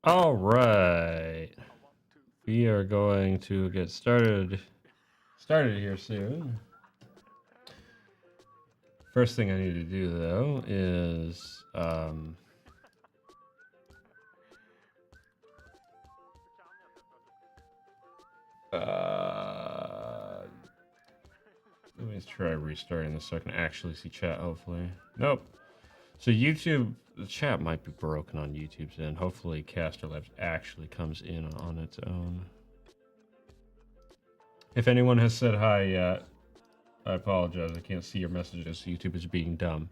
All right. We are going to get started here soon. First thing I need to do though is let me try restarting this so I can actually see chat, hopefully. Nope. So YouTube, the chat might be broken on YouTube's end. Hopefully Caster Labs actually comes in on its own. If anyone has said hi yet, I apologize. I can't see your messages. YouTube is being dumb.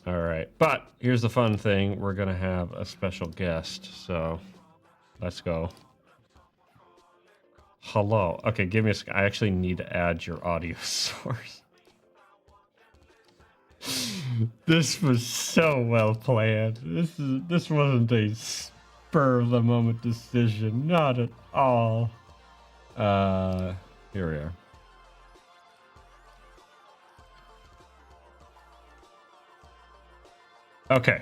All right. But here's the fun thing. We're going to have a special guest. So let's go. Hello. Okay, give me a second. I actually need to add your audio source. This was so well planned. This wasn't a spur of the moment decision. Not at all. Here we are. Okay.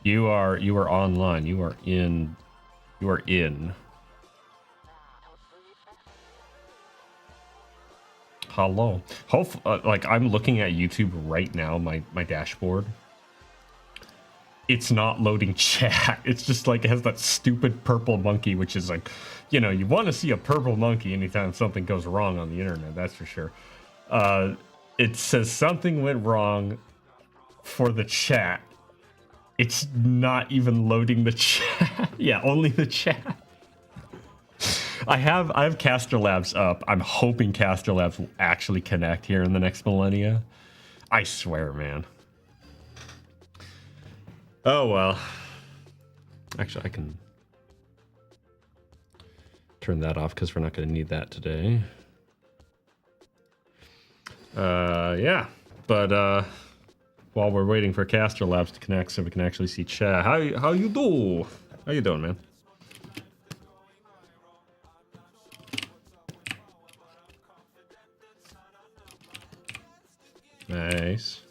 You are online. You are in. Hello. Like I'm looking at YouTube right now, my dashboard. It's not loading chat. It's just like it has that stupid purple monkey, which is like, you know, you want to see a purple monkey anytime something goes wrong on the internet, that's for sure. It says something went wrong for the chat. It's not even loading the chat. Yeah, only the chat. I have Caster Labs up. I'm hoping Caster Labs will actually connect here in the next millennia. I swear, man. Oh well. Actually, I can turn that off because we're not going to need that today. Yeah, but while we're waiting for Caster Labs to connect so we can actually see chat, how you do? How you doing, man? Nice.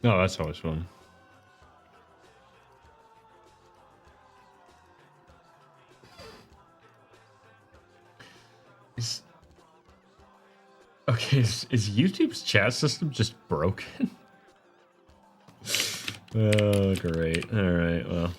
No, that's always fun. Okay, is YouTube's chat system just broken? Oh, great. All right, well.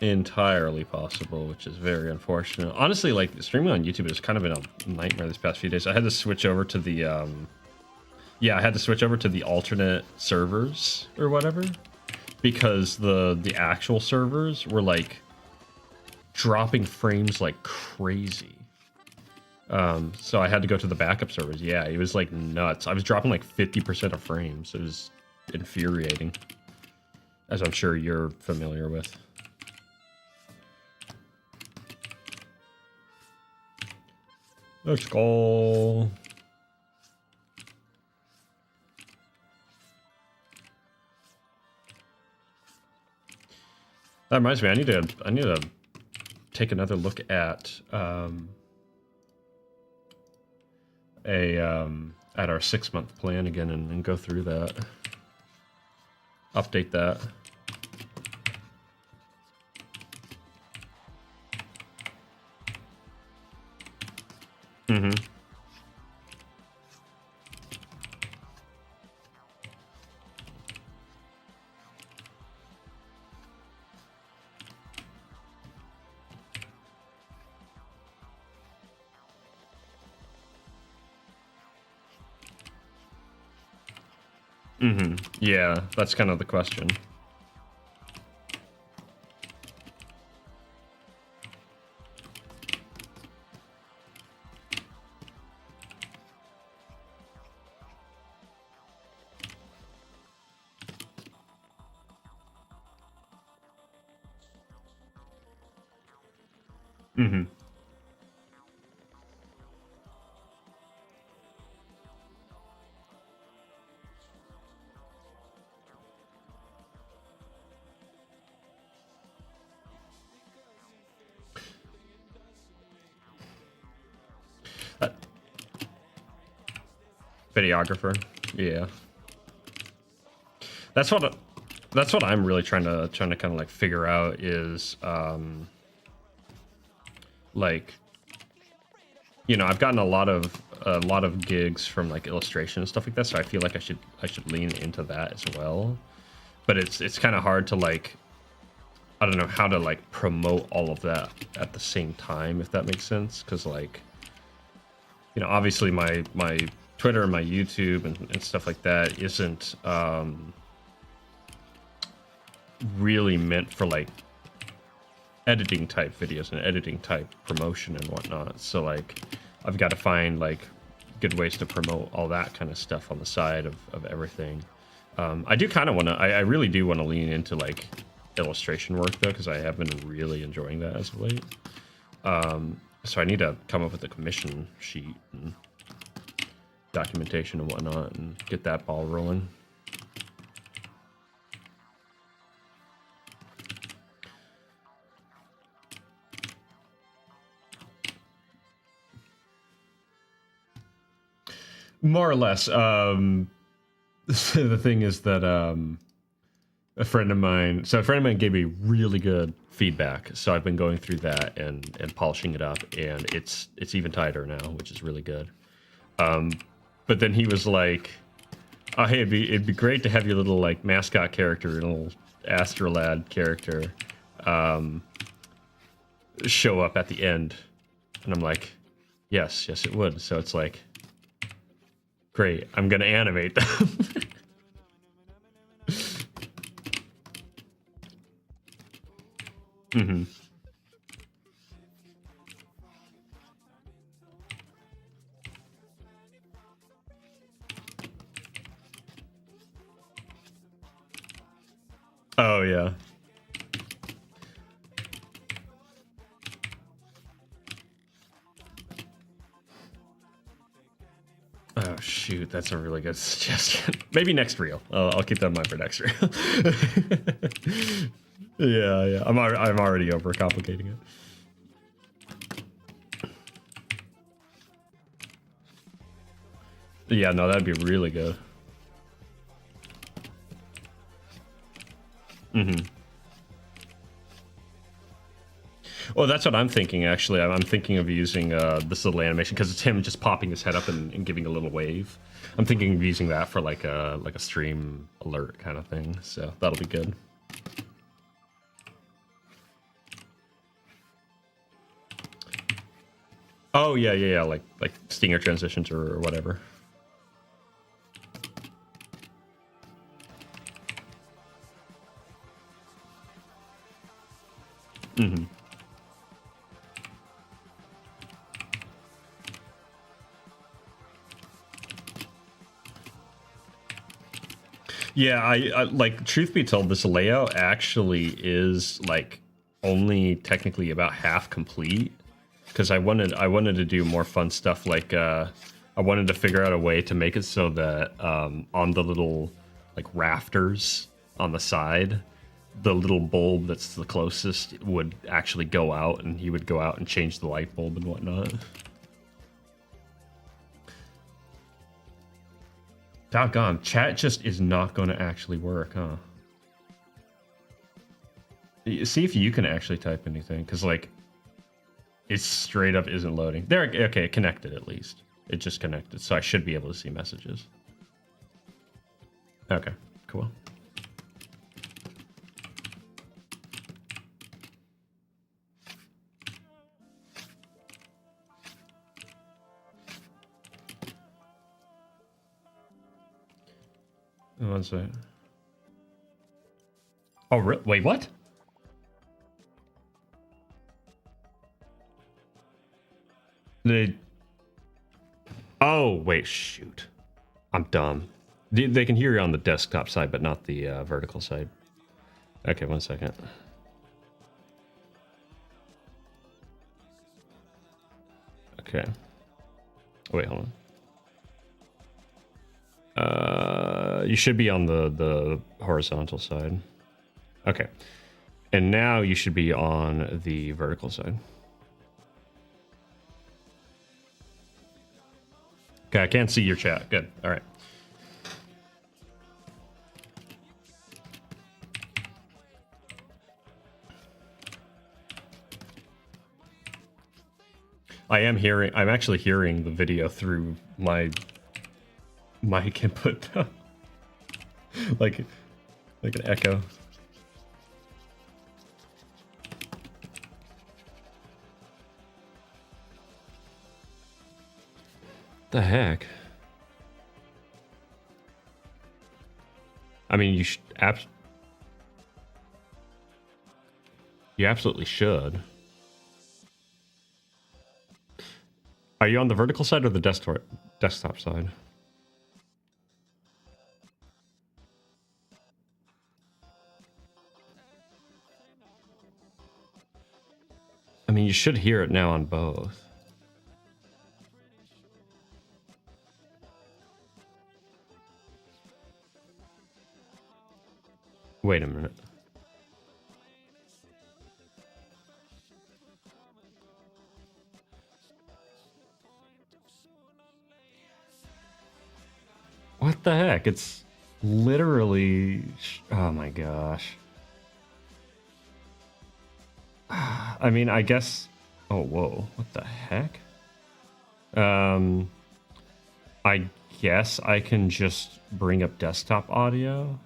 Entirely possible, which is very unfortunate. Honestly, like streaming on YouTube has kind of been a nightmare these past few days. I had to switch over to the I had to switch over to the alternate servers or whatever because the actual servers were like dropping frames like crazy. So I had to go to the backup servers. Yeah, it was like nuts. I was dropping like 50% of frames. It was infuriating, as I'm sure you're familiar with. Let's go. That reminds me, I need to take another look at our 6-month plan again and go through that. Update that. Mm-hmm. Mm-hmm. Yeah, that's kind of the question. Mm-hmm. Videographer. Yeah. That's what I'm really trying to kind of like figure out is like, you know, I've gotten a lot of gigs from like illustration and stuff like that, so I feel like I should lean into that as well. But it's kind of hard to like, I don't know how to like promote all of that at the same time, if that makes sense, because like, you know, obviously my Twitter and my YouTube and stuff like that isn't really meant for like editing type videos and editing type promotion and whatnot. So like I've got to find like good ways to promote all that kind of stuff on the side of everything. I do kind of want to, I really do want to lean into like illustration work though, because I have been really enjoying that as of late. So I need to come up with a commission sheet and documentation and whatnot and get that ball rolling. More or less. The thing is that a friend of mine gave me really good feedback, so I've been going through that and polishing it up, and it's even tighter now, which is really good. But then he was like, "Oh, hey, it'd be great to have your little like mascot character, your little Astrolad character, show up at the end." And I'm like, "Yes, it would." So it's like, great, I'm gonna animate them. Mm-hmm. Oh yeah. Oh shoot, that's a really good suggestion. Maybe next reel. I'll keep that in mind for next reel. Yeah. I'm already overcomplicating it. Yeah, no, that'd be really good. Mm-hmm. Well, that's what I'm thinking, actually. I'm thinking of using this little animation, because it's him just popping his head up and giving a little wave. I'm thinking of using that for like a stream alert kind of thing, so that'll be good. Oh, yeah, like stinger transitions or whatever. Mm-hmm. Yeah, I like, truth be told, this layout actually is like only technically about half complete, because I wanted to do more fun stuff, like I wanted to figure out a way to make it so that on the little like rafters on the side, the little bulb that's the closest would actually go out, and he would go out and change the light bulb and whatnot. Doggone, chat just is not going to actually work, huh? See if you can actually type anything, because like it straight up isn't loading. There, okay, it connected at least. It just connected, so I should be able to see messages. Okay, cool. One second. Oh, wait, what? They. Oh, wait, shoot. I'm dumb. They can hear you on the desktop side, but not the vertical side. Okay, one second. Okay. Wait, hold on. You should be on the horizontal side. Okay. And now you should be on the vertical side. Okay, I can't see your chat. Good. All right. I'm actually hearing the video through my mic input though. like an echo. The heck? I mean, you absolutely should. Are you on the vertical side or the desktop side? I mean, you should hear it now on both. Wait a minute. What the heck? It's literally... Oh my gosh. I mean, I guess... Oh, whoa. What the heck? I guess I can just bring up desktop audio.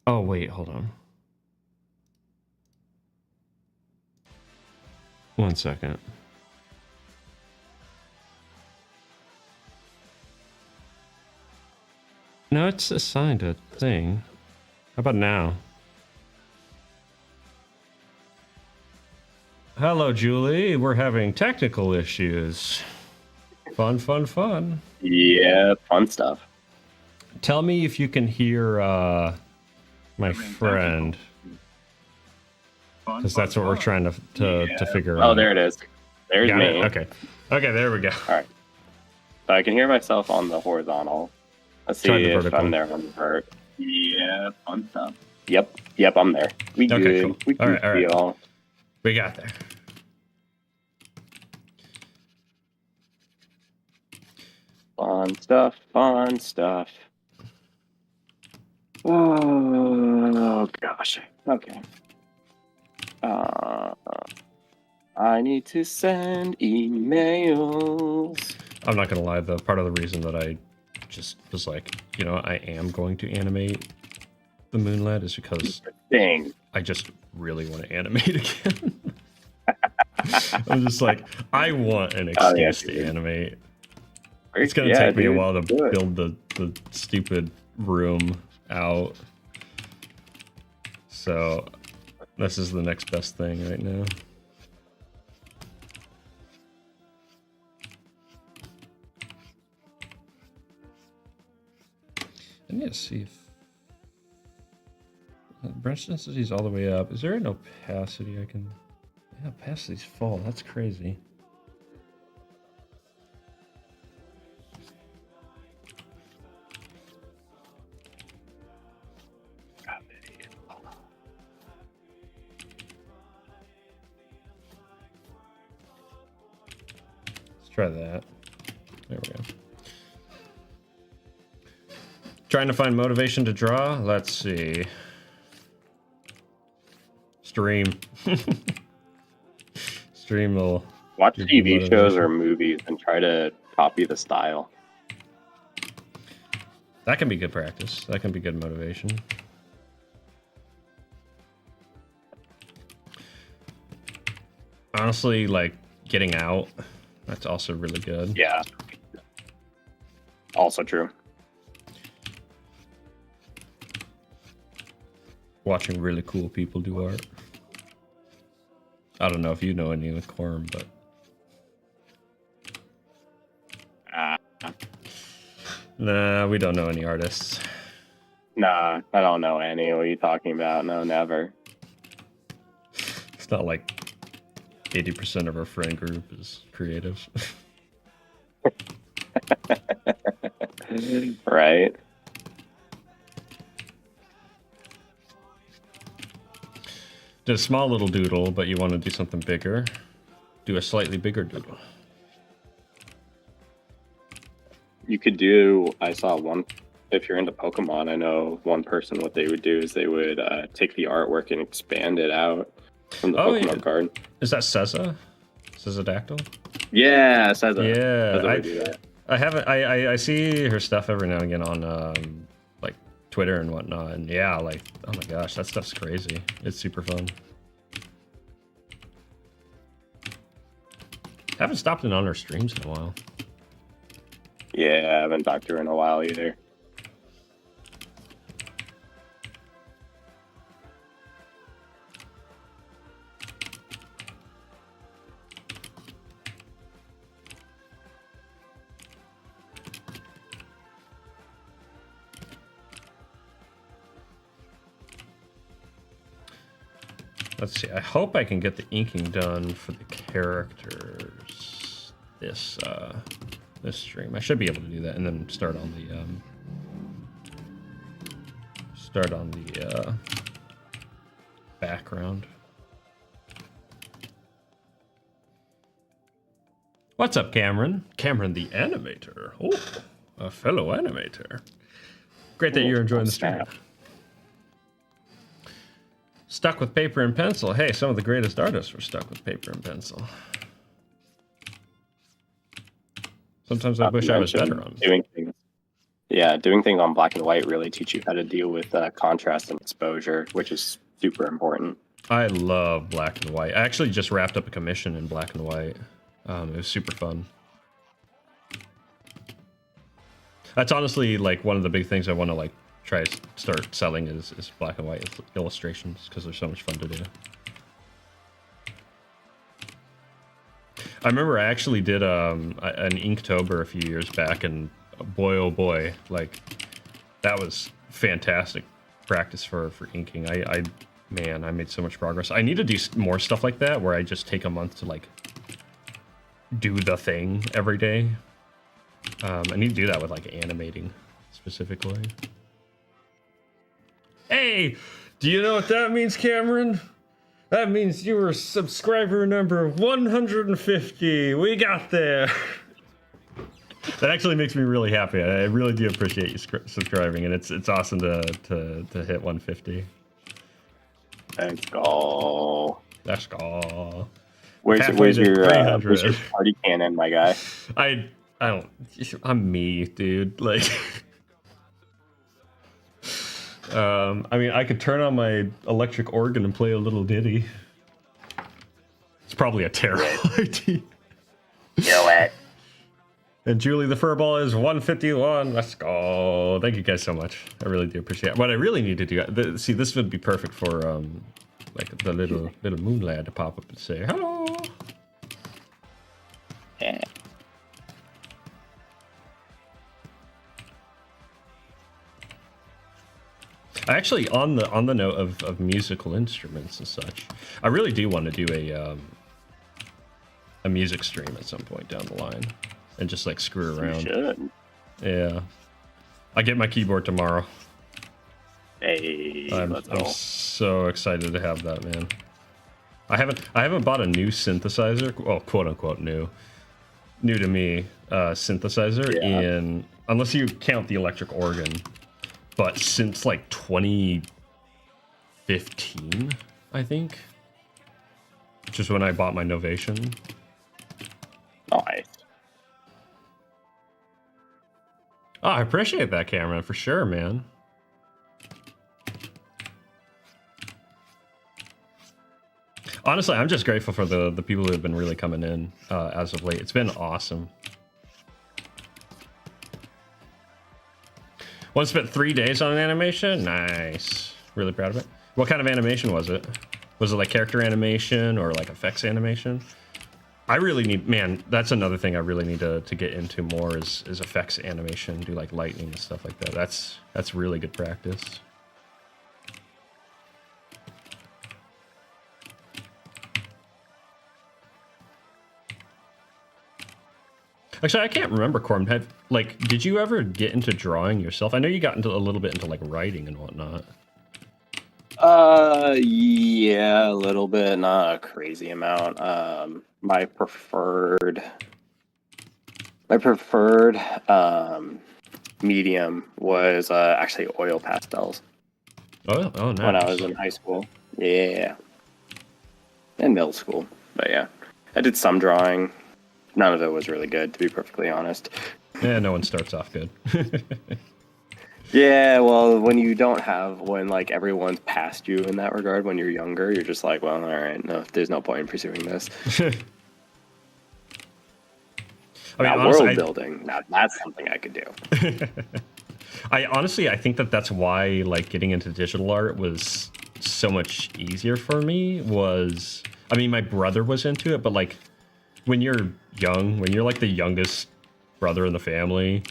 Oh, wait, hold on. 1 second. No, it's assigned a thing. How about now? Hello, Julie. We're having technical issues. Fun, fun, fun. Yeah, fun stuff. Tell me if you can hear my friend. Because that's what we're trying to figure out. Oh, there it is. There's Got me. it? Okay. Okay, there we go. All right. So I can hear myself on the horizontal. Let's see if I'm there on the vert. Yeah, fun stuff. Yep, I'm there. We Okay, good. cool. We All good. right. All. We got there. Fun stuff, fun stuff. Oh, gosh. Okay. I need to send emails. I'm not gonna lie, though. Part of the reason that I just was like, you know, I am going to animate the Moonlight is because I just really want to animate again. I'm just like, I want an excuse to animate. It's gonna take me a while to build the stupid room out. So this is the next best thing right now. I need to see if branch density is all the way up. Is there an opacity I can? Yeah, opacity's full. That's crazy. Let's try that. There we go. Trying to find motivation to draw. Let's see. Stream. Stream will watch TV shows or movies and try to copy the style. That can be good practice. That can be good motivation. Honestly, like getting out, that's also really good. Yeah. Also true. Watching really cool people do art. I don't know if you know any with Quorum, but nah, we don't know any artists. Nah, I don't know any. What are you talking about? No, never. It's not like 80% of our friend group is creatives. Right. Did a small little doodle, but you want to do something bigger. Do a slightly bigger doodle. You could do, I saw one, if you're into Pokemon, I know one person, what they would do is they would take the artwork and expand it out from the Pokemon card. Is that Seza? Sezadactyl? Yeah, Seza. Yeah, Seza would do that. I haven't. I see her stuff every now and again on like Twitter and whatnot, and yeah, like, oh my gosh, that stuff's crazy. It's super fun. Haven't stopped in on her streams in a while. Yeah, I haven't talked to her in a while either. Let's see. I hope I can get the inking done for the characters this stream. I should be able to do that, and then start on the background. What's up, Cameron? Cameron the animator. Oh, a fellow animator. Great that you're enjoying the stream. Stuck with paper and pencil. Hey, some of the greatest artists were stuck with paper and pencil. Sometimes I wish I was better on doing things. Yeah, doing things on black and white really teach you how to deal with contrast and exposure, which is super important. I love black and white. I actually just wrapped up a commission in black and white. It was super fun. That's honestly like one of the big things I want to like try to start selling is black and white illustrations, because they're so much fun to do. I remember I actually did an Inktober a few years back, and boy oh boy, like that was fantastic practice for inking. I made so much progress. I need to do more stuff like that, where I just take a month to like do the thing every day. I need to do that with like animating specifically. Hey, do you know what that means, Cameron? That means you were subscriber number 150. We got there. That actually makes me really happy. I really do appreciate you subscribing, and it's awesome to hit 150. Let's go. Let's go. Where's your party cannon, my guy? I don't. I'm me, dude. Like. I mean, I could turn on my electric organ and play a little ditty. It's probably a terrible idea. Do it. And Julie the Furball is 151. Let's go. Thank you guys so much. I really do appreciate it. What I really need to do, see, this would be perfect for like the little moon lad to pop up and say hello. Yeah. Actually, on the note of musical instruments and such, I really do want to do a music stream at some point down the line, and just like screw around. You should. Yeah, I get my keyboard tomorrow. Hey, I'm so excited to have that, man. I haven't bought a new synthesizer, well, quote unquote new to me synthesizer in, unless you count the electric organ. But since like 2015, I think, which is when I bought my Novation. Nice. Oh, I appreciate that, Cameron, for sure, man. Honestly, I'm just grateful for the people who have been really coming in as of late. It's been awesome. One spent 3 days on an animation. Nice. Really proud of it. What kind of animation was it? Was it like character animation or like effects animation? I really need, man, that's another thing I really need to get into more is effects animation, do like lightning and stuff like that. That's really good practice. Actually, I can't remember, Corm. Did you ever get into drawing yourself? I know you got into a little bit into like writing and whatnot. Yeah, a little bit, not a crazy amount. My preferred medium was actually oil pastels Oh, nice. when I was in high school. Yeah, in middle school, but yeah, I did some drawing. None of it was really good, to be perfectly honest. Yeah, no one starts off good. Yeah, well, when like everyone's past you in that regard, when you're younger, you're just like, well, all right, no, there's no point in pursuing this. I mean, now, honestly, world building, now that's something I could do. I think that's why like getting into digital art was so much easier for me. I mean, my brother was into it, but like when you're young, when you're like the youngest brother in the family,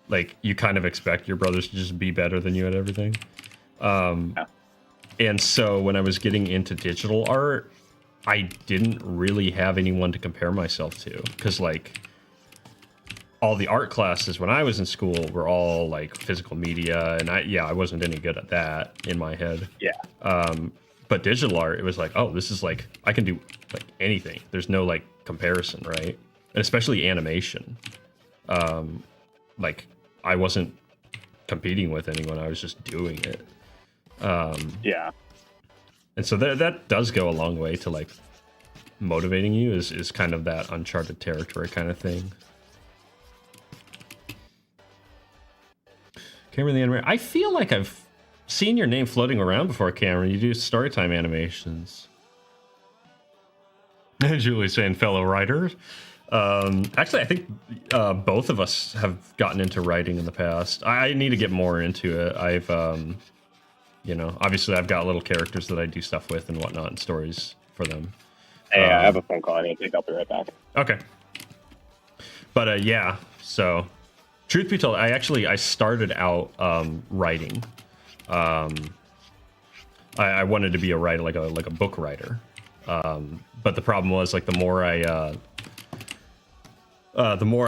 like you kind of expect your brothers to just be better than you at everything. Yeah. And so when I was getting into digital art, I didn't really have anyone to compare myself to, because like all the art classes when I was in school were all like physical media, and I wasn't any good at that in my head. Yeah. But digital art, it was like, oh, this is like I can do like anything. There's no like comparison, right? And especially animation. Like I wasn't competing with anyone. I was just doing it. Yeah. And so that does go a long way to like motivating you is kind of that uncharted territory kind of thing. Cameron the Animator. I feel like I've seen your name floating around before, Cameron. You do storytime animations. Julie's saying fellow writers. Actually, I think both of us have gotten into writing in the past. I need to get more into it. I've, obviously I've got little characters that I do stuff with and whatnot and stories for them. Hey, I have a phone call. I need to take. I'll be right back. Okay. But yeah, so truth be told, I started out writing. I wanted to be a writer, like a book writer. But the problem was like the more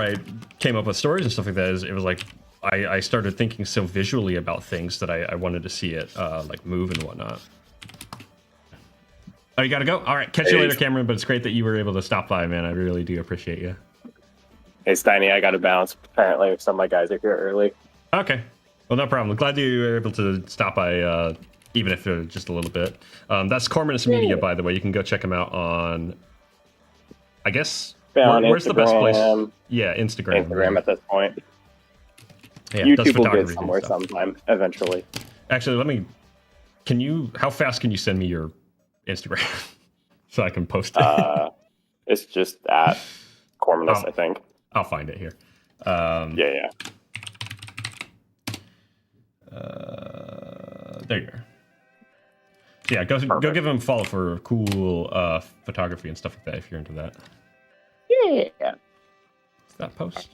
I came up with stories and stuff like that, it was like I started thinking so visually about things that I wanted to see it like move and whatnot. Oh, you gotta go? All right, catch you later, Cameron, but it's great that you were able to stop by, man. I really do appreciate you. Hey, Steiny, I got to bounce. Apparently, some of my guys are here early. Okay. Well, no problem. Glad you were able to stop by, even if it was just a little bit. That's Cormanus Media, by the way. You can go check him out on, I guess, where's the best place? Yeah, Instagram. Instagram at this point. Yeah, YouTube will get somewhere sometime, eventually. Actually, how fast can you send me your Instagram so I can post it? It's just at Cormanus, I think. I'll find it here. Yeah. There you are. Yeah, go give him a follow for cool photography and stuff like that if you're into that. Yeah. Is that post?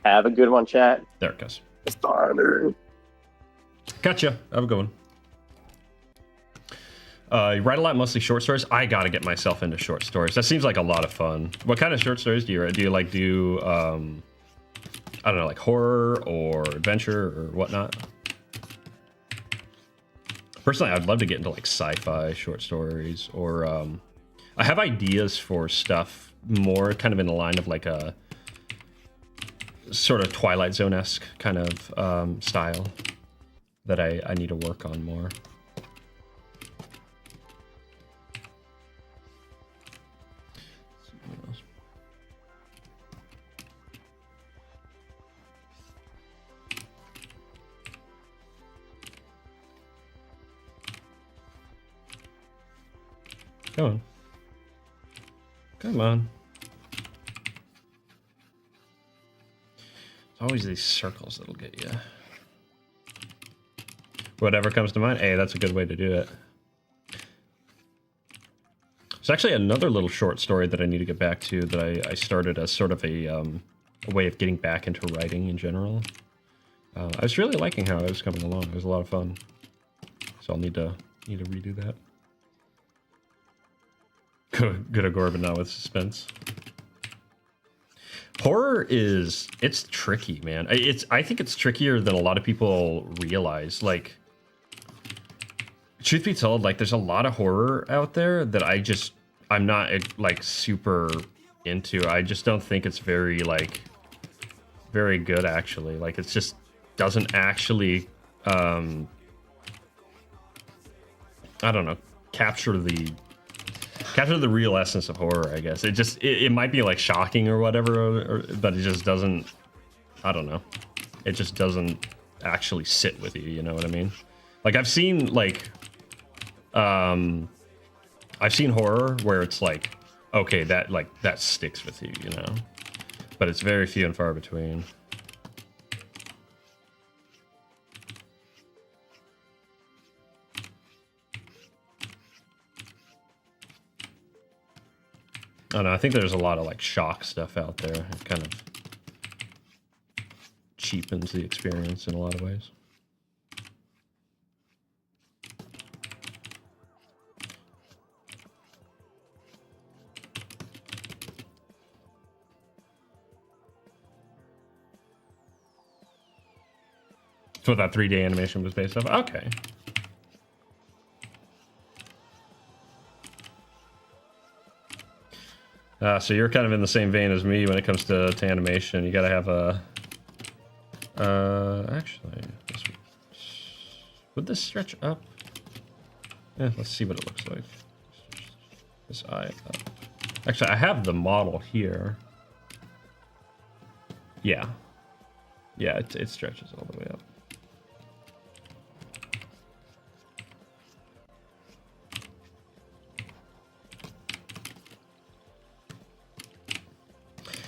Have a good one, chat. There it goes. Starter. Gotcha. Have a good one. You write a lot, mostly short stories. I gotta get myself into short stories. That seems like a lot of fun. What kind of short stories do you write? Do you like I don't know, like horror or adventure or whatnot? Personally, I'd love to get into like sci-fi short stories, or I have ideas for stuff more kind of in the line of like a sort of Twilight Zone-esque kind of style that I need to work on more. Come on. Come on. It's always these circles that'll get you. Whatever comes to mind. Hey, that's a good way to do it. There's actually another little short story that I need to get back to that I started as sort of a way of getting back into writing in general. I was really liking how it was coming along. It was a lot of fun. So I'll need to redo that. Good Agora, but not with suspense. Horror it's tricky, man. I think it's trickier than a lot of people realize. Like, truth be told, like there's a lot of horror out there that I'm not like super into. I just don't think it's very good actually. Like, it's just doesn't actually I don't know, capture the real essence of horror, I guess. It might be like shocking or whatever, but it just doesn't, I don't know. It just doesn't actually sit with you, you know what I mean? Like I've seen horror where it's like, okay, that sticks with you, you know? But it's very few and far between. I don't know, I think there's a lot of like shock stuff out there. It kind of cheapens the experience in a lot of ways. So that 3D animation was based off. Okay. So you're kind of in the same vein as me when it comes to animation. You gotta have a... actually, would this stretch up? Yeah, let's see what it looks like. This eye up. Actually, I have the model here. Yeah. Yeah, it stretches all the way up.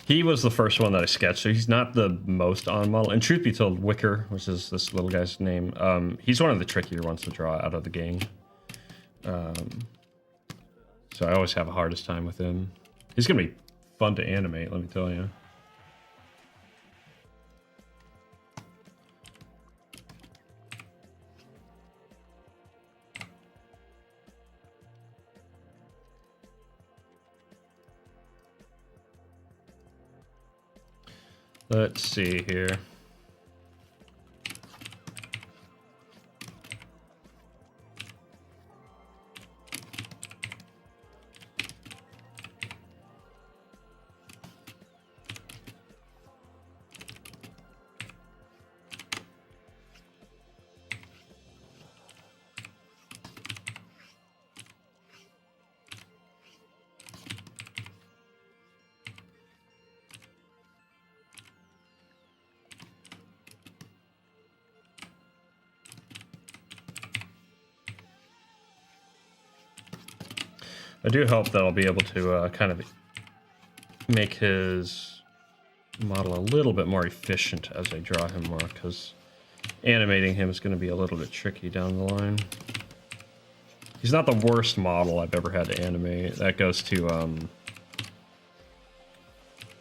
He was the first one that I sketched, so he's not the most on model. And truth be told, Wicker, which is this little guy's name, he's one of the trickier ones to draw out of the gang. So I always have a hardest time with him. He's gonna be fun to animate, let me tell you. Let's see here. I do hope that I'll be able to kind of make his model a little bit more efficient as I draw him more, because animating him is going to be a little bit tricky down the line. He's not the worst model I've ever had to animate. That goes to,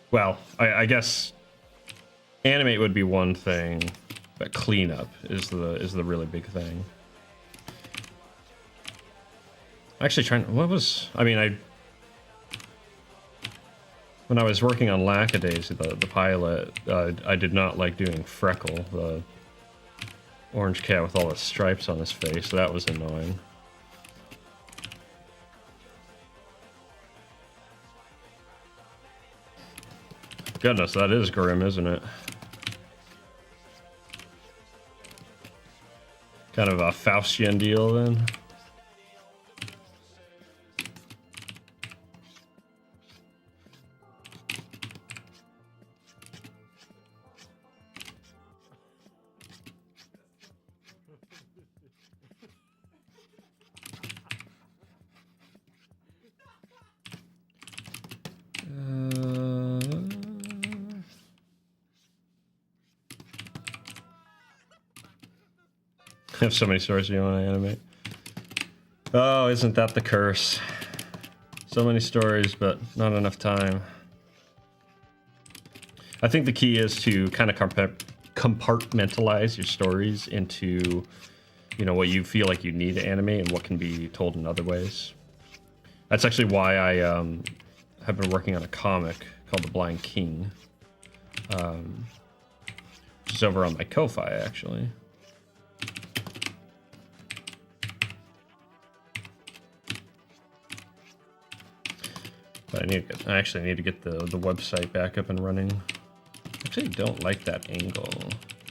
well, I guess animate would be one thing, but cleanup is the really big thing. Actually when I was working on Lackadaisy, the pilot, I did not like doing Freckle, the orange cat with all the stripes on his face, so that was annoying. Goodness, that is grim, isn't it? Kind of a Faustian deal then. I have so many stories you want to animate. Oh, isn't that the curse? So many stories, but not enough time. I think the key is to kind of compartmentalize your stories into, you know, what you feel like you need to animate and what can be told in other ways. That's actually why I have been working on a comic called The Blind King. which is over on my Ko-Fi actually. But I actually need to get the website back up and running. I actually don't like that angle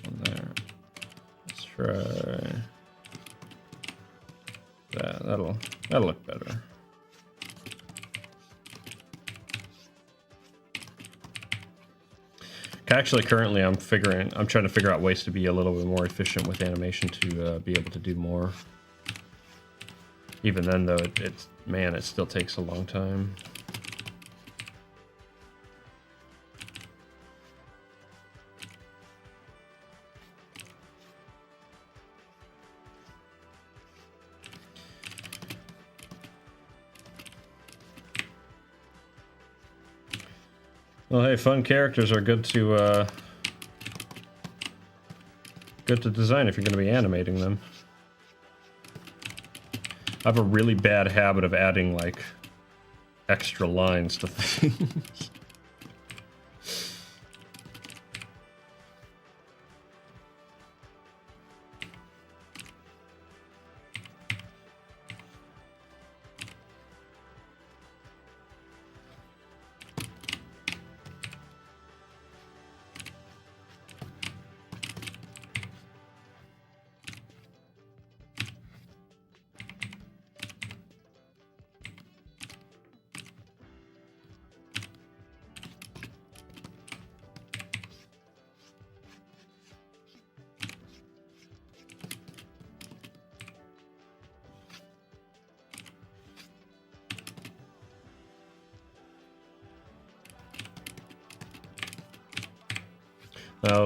on there. Let's try that. That'll look better. Actually, currently I'm trying to figure out ways to be a little bit more efficient with animation to be able to do more. Even then, though, it still takes a long time. Well, hey, fun characters are good to design if you're going to be animating them. I have a really bad habit of adding like extra lines to things.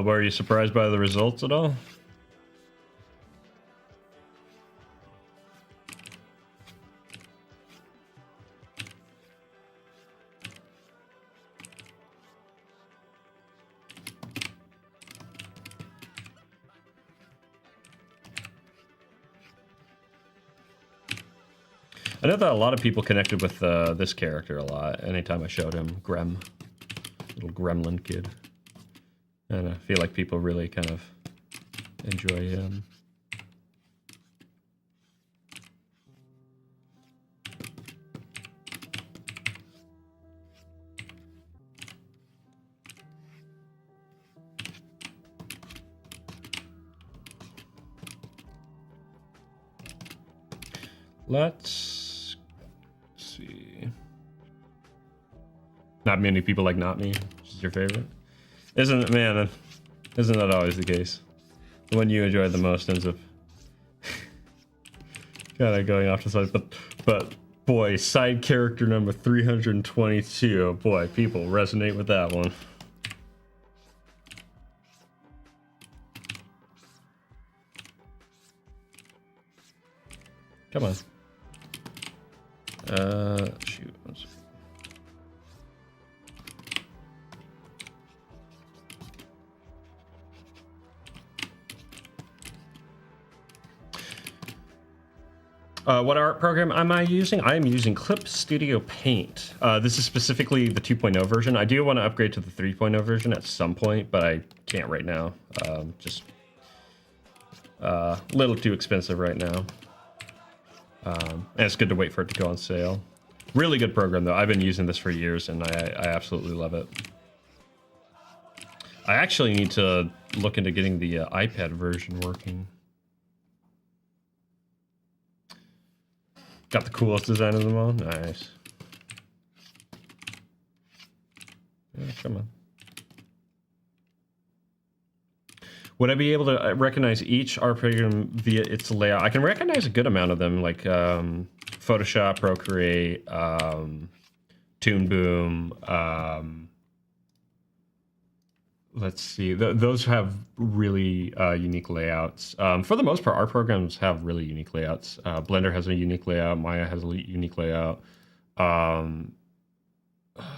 Were you surprised by the results at all? I know that a lot of people connected with this character a lot. Anytime I showed him, little gremlin kid. And I feel like people really kind of enjoy him. Let's see. Not many people like Not Me, which is your favorite. Isn't that always the case? The one you enjoy the most ends up kind of going off the side. But boy, side character number 322. Boy, people resonate with that one. Come on. Shoot. What art program am I using? I am using Clip Studio Paint. This is specifically the 2.0 version. I do want to upgrade to the 3.0 version at some point, but I can't right now. Just a little too expensive right now. And it's good to wait for it to go on sale. Really good program, though. I've been using this for years, and I absolutely love it. I actually need to look into getting the iPad version working. Got the coolest design of them all. Nice. Yeah, come on. Would I be able to recognize each art program via its layout? I can recognize a good amount of them, like Photoshop, Procreate, Toon Boom. Let's see. Those have really unique layouts. For the most part, art programs have really unique layouts. Blender has a unique layout. Maya has a unique layout.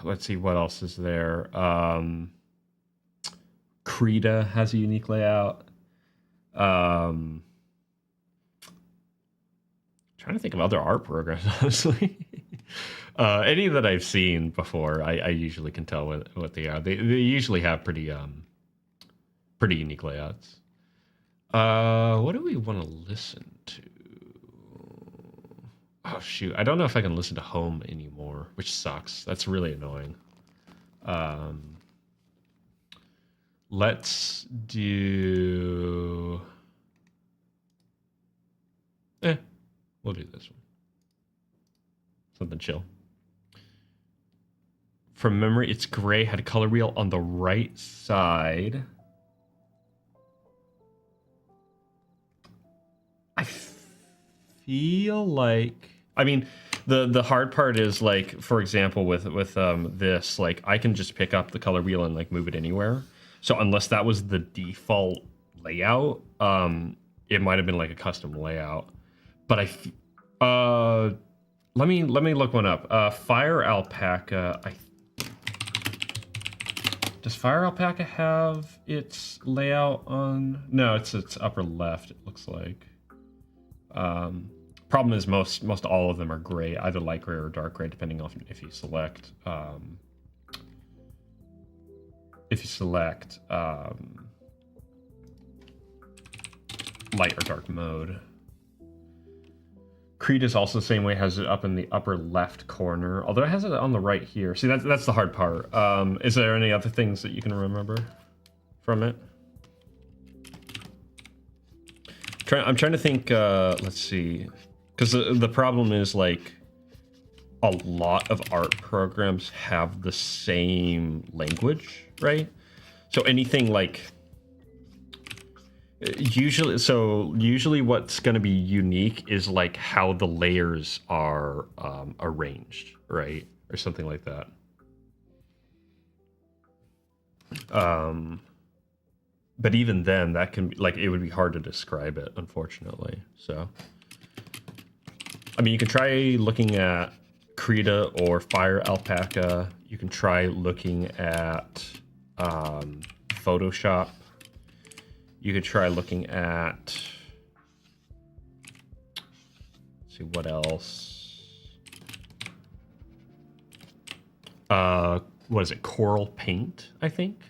Let's see, what else is there? Krita has a unique layout. Trying to think of other art programs, honestly. Any that I've seen before, I usually can tell what they are. They usually have pretty unique layouts. What do we want to listen to? Oh shoot, I don't know if I can listen to home anymore, which sucks. That's really annoying. Let's do. We'll do this one. Something chill. From memory, it's gray. Had a color wheel on the right side. I feel like. I mean, the hard part is like, for example, with this, like I can just pick up the color wheel and like move it anywhere. So unless that was the default layout, it might have been like a custom layout. But let me look one up. Fire Alpaca. Does Fire Alpaca have its layout on? No, it's upper left. It looks like. Problem is most all of them are gray, either light gray or dark gray, depending on if you select. Light or dark mode. Creed is also the same way, has it up in the upper left corner, although it has it on the right here. See, that's the hard part. Is there any other things that you can remember from it? I'm trying to think, let's see. Because the problem is, like, a lot of art programs have the same language, right? So anything like... Usually what's going to be unique is like how the layers are arranged, right? Or something like that. But even then, that can be, like, it would be hard to describe it, unfortunately. So, I mean, you can try looking at Krita or Fire Alpaca. You can try looking at Photoshop. You could try looking at, let's see, what else? What is it? Coral Paint, I think.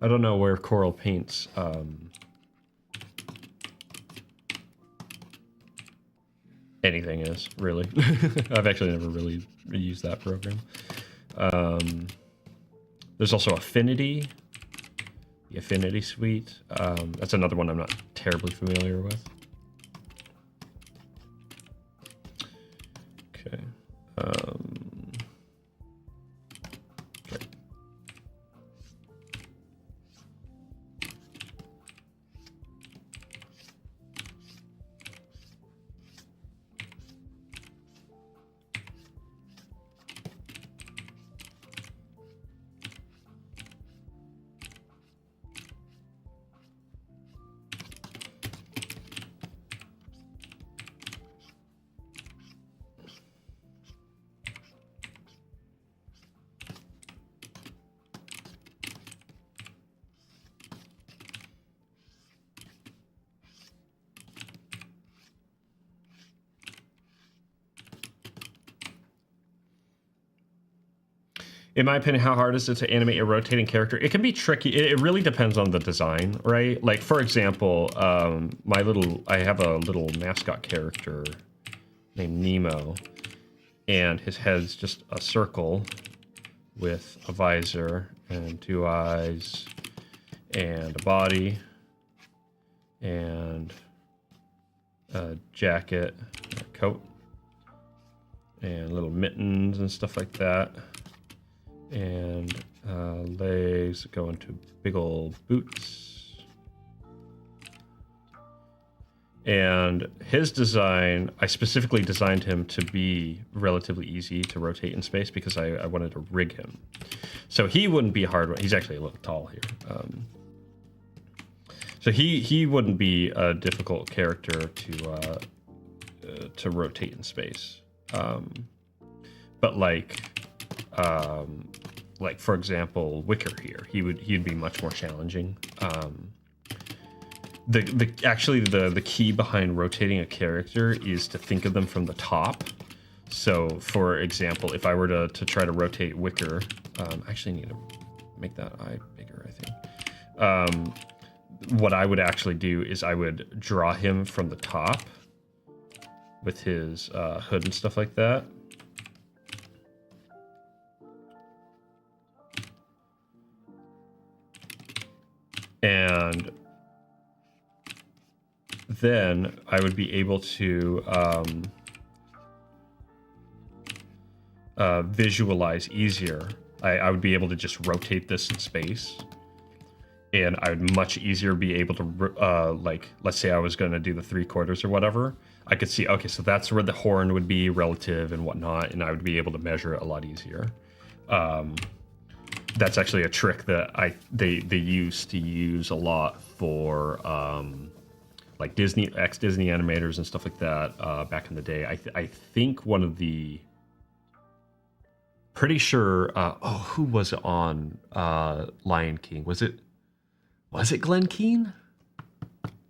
I don't know where Coral Paint's anything is, really. I've actually never really used that program. There's also Affinity. The Affinity Suite. That's another one I'm not terribly familiar with. Okay. Okay. In my opinion, how hard is it to animate a rotating character? It can be tricky. It really depends on the design, right? Like, for example, I have a little mascot character named Nemo, and his head's just a circle with a visor and two eyes and a body and a jacket, a coat, and little mittens and stuff like that. And legs that go into big old boots. And his design, I specifically designed him to be relatively easy to rotate in space because I wanted to rig him. So he wouldn't be hard. He's actually a little tall here. So he wouldn't be a difficult character to rotate in space. But like for example, Wicker here, he'd be much more challenging. The key behind rotating a character is to think of them from the top. So, for example, if I were to try to rotate Wicker, I actually need to make that eye bigger, I think. What I would actually do is I would draw him from the top with his hood and stuff like that. And then I would be able to visualize easier. I would be able to just rotate this in space. And I would much easier be able to, like, let's say I was going to do the 3/4 or whatever. I could see, okay, so that's where the horn would be relative and whatnot, and I would be able to measure it a lot easier. That's actually a trick that they used to use a lot for like Disney animators and stuff like that back in the day. I think one of the pretty sure who was it on Lion King? Was it Glenn Keane?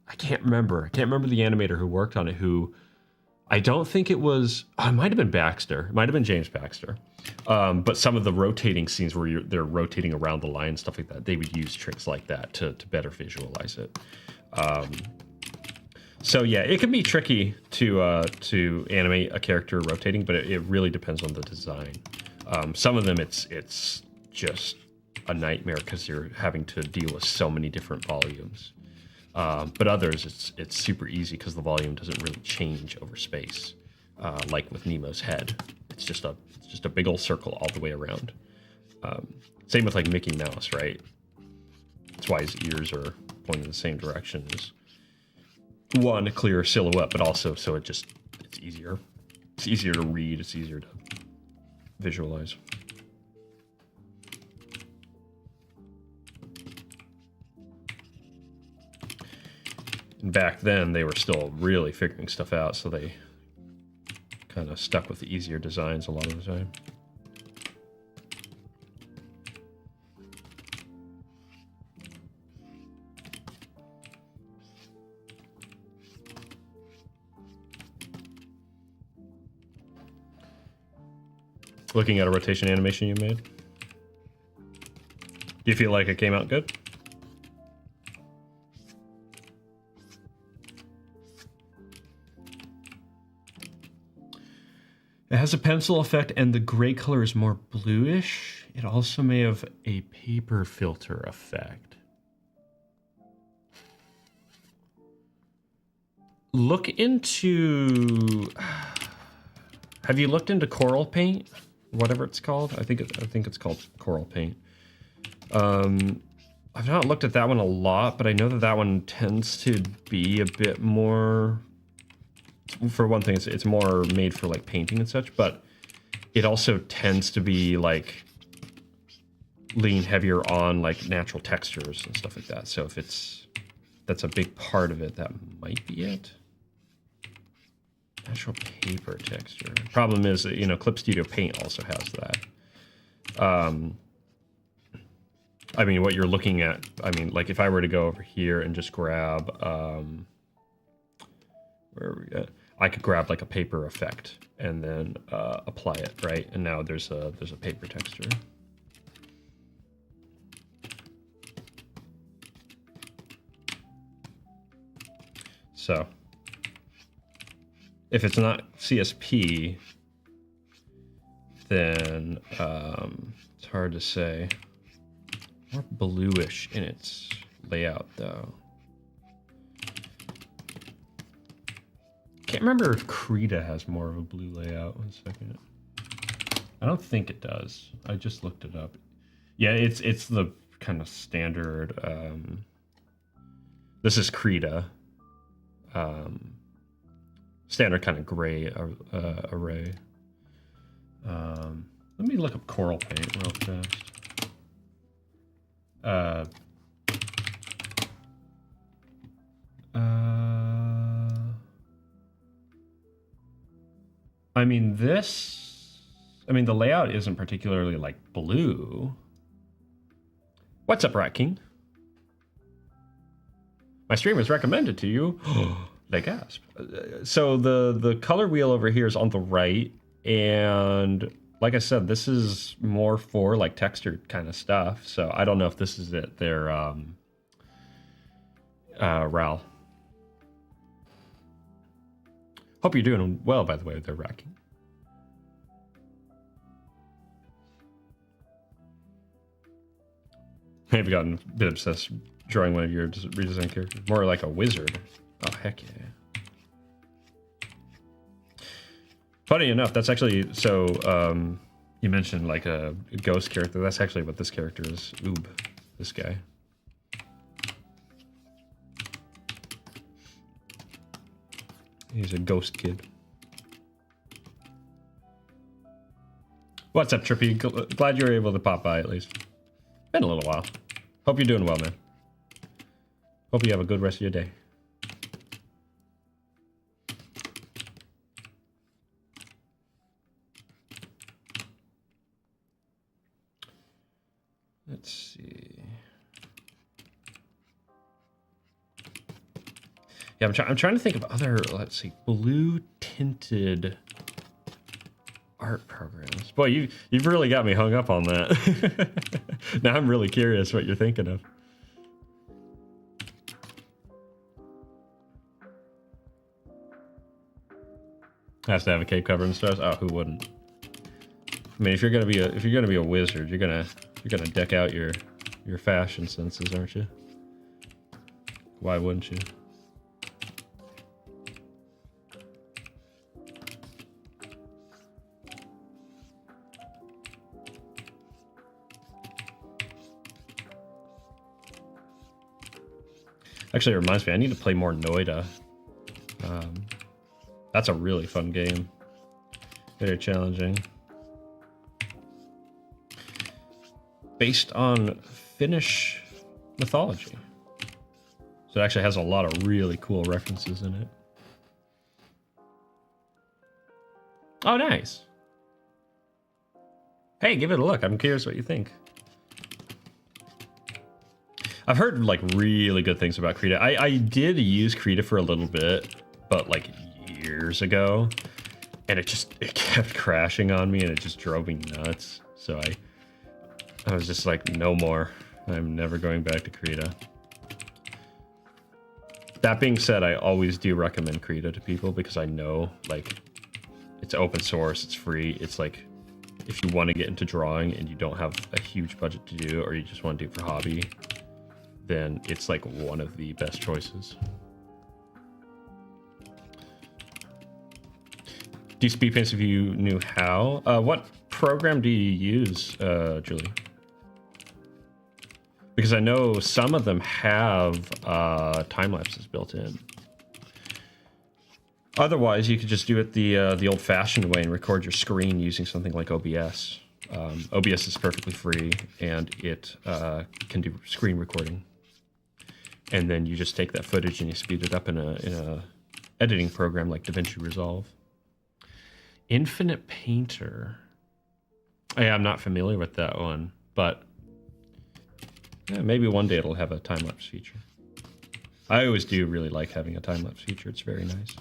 I can't remember. I can't remember the animator who worked on it. Who I don't think it was. Oh, it might have been Baxter. It might have been James Baxter. But some of the rotating scenes where they're rotating around the line, stuff like that, they would use tricks like that to better visualize it. So yeah, it can be tricky to animate a character rotating, but it really depends on the design. Some of them it's just a nightmare because you're having to deal with so many different volumes. But others, it's super easy because the volume doesn't really change over space, like with Nemo's head. It's just a big old circle all the way around. Same with like Mickey Mouse, right? That's why his ears are pointing in the same direction. Is one, a clearer silhouette, but also so it's easier. It's easier to read. It's easier to visualize. And back then, they were still really figuring stuff out, so they kind of stuck with the easier designs a lot of the time. Looking at a rotation animation you made, do you feel like it came out good? It has a pencil effect and the gray color is more bluish. It also may have a paper filter effect. Look into... Have you looked into Coral Paint? Whatever it's called? I think it's called Coral Paint. I've not looked at that one a lot, but I know that one tends to be a bit more... For one thing, it's more made for like painting and such, but it also tends to be like lean heavier on like natural textures and stuff like that. So if that's a big part of it, that might be it. Natural paper texture. Problem is that, Clip Studio Paint also has that. I mean, what you're looking at, like if I were to go over here and just grab, where are we at? I could grab like a paper effect and then apply it, right? And now there's a paper texture. So if it's not CSP, then it's hard to say. More bluish in its layout, though. Can't remember if Krita has more of a blue layout. 1 second. I don't think it does. I just looked it up. Yeah, it's the kind of standard. This is Krita. Standard kind of gray array. Let me look up Coral Paint real fast. The layout isn't particularly like blue. What's up, Rat King? My stream was recommended to you. They gasp. So the color wheel over here is on the right. And like I said, this is more for like textured kind of stuff. So I don't know if this is it. They're Ral. Hope you're doing well, by the way, they're racking. I've gotten a bit obsessed drawing one of your redesigned characters. More like a wizard. Oh, heck yeah. Funny enough, that's actually, so, you mentioned like a ghost character. That's actually what this character is. Oob, this guy. He's a ghost kid. What's up, Trippy? Glad you were able to pop by at least. Been a little while. Hope you're doing well, man. Hope you have a good rest of your day. Let's see. Yeah, I'm trying to think of other, let's see, blue tinted art programs. Boy, you've really got me hung up on that. Now I'm really curious what you're thinking of. Has to have a cape covered in stars. Oh, who wouldn't? I mean, if you're gonna be a wizard, you're gonna deck out your fashion senses, aren't you? Why wouldn't you? Actually, it reminds me, I need to play more Noida. That's a really fun game. Very challenging. Based on Finnish mythology. So it actually has a lot of really cool references in it. Oh, nice. Hey, give it a look. I'm curious what you think. I've heard like really good things about Krita. I did use Krita for a little bit, but like years ago, and it kept crashing on me, and it just drove me nuts. So I was just like, no more. I'm never going back to Krita. That being said, I always do recommend Krita to people because I know like it's open source, it's free. It's like if you want to get into drawing and you don't have a huge budget to do, or you just want to do it for hobby, then it's like one of the best choices. Do speed paints if you knew how? What program do you use, Julie? Because I know some of them have time lapses built in. Otherwise, you could just do it the old-fashioned way and record your screen using something like OBS. OBS is perfectly free, and it can do screen recording. And then you just take that footage and you speed it up in a editing program like DaVinci Resolve. Infinite Painter. Yeah, I'm not familiar with that one, but yeah, maybe one day it'll have a time-lapse feature. I always do really like having a time-lapse feature. It's very nice.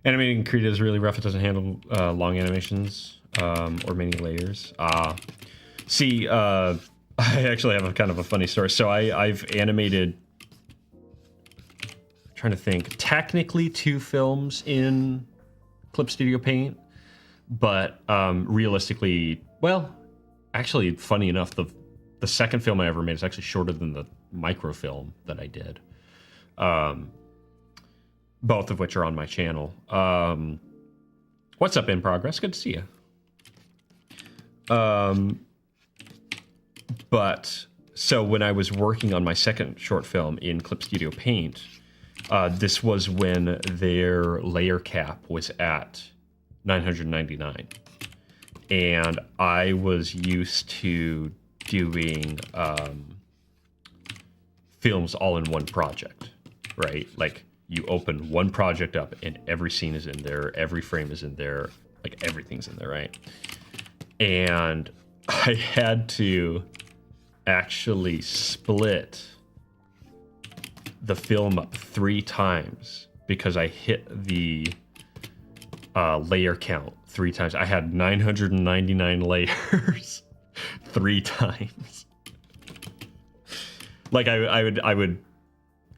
Animating Krita is really rough. It doesn't handle long animations. Or many layers. See, I actually have a kind of a funny story. So I've animated, I'm trying to think, technically 2 films in Clip Studio Paint, but realistically, well, actually, funny enough, the second film I ever made is actually shorter than the microfilm that I did. Both of which are on my channel. What's up, In Progress? Good to see you. But so when I was working on my second short film in Clip Studio Paint, this was when their layer cap was at 999. And I was used to doing films all in one project, right? Like you open one project up and every scene is in there, every frame is in there, like everything's in there, right? And I had to actually split the film up 3 times because I hit the layer count 3 times. I had 999 layers 3 times. Like I would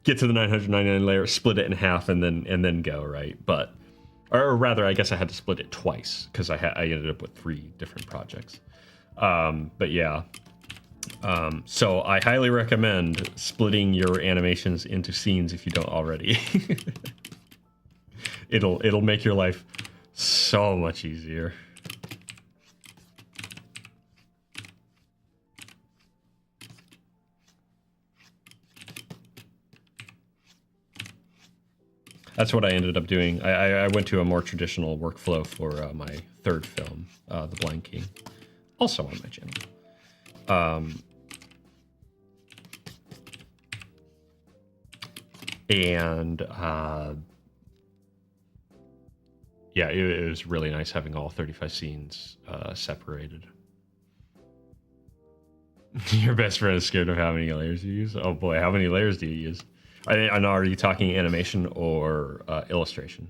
get to the 999 layer, split it in half, and then go, right. But or rather, I guess I had to split it twice because I ended up with 3 different projects. But yeah. So I highly recommend splitting your animations into scenes if you don't already. It'll make your life so much easier. That's what I ended up doing. I went to a more traditional workflow for my 3rd film, The Blind King, also on my channel. Yeah, it was really nice having all 35 scenes separated. Your best friend is scared of how many layers you use? Oh boy, how many layers do you use? I know, are you talking animation or illustration?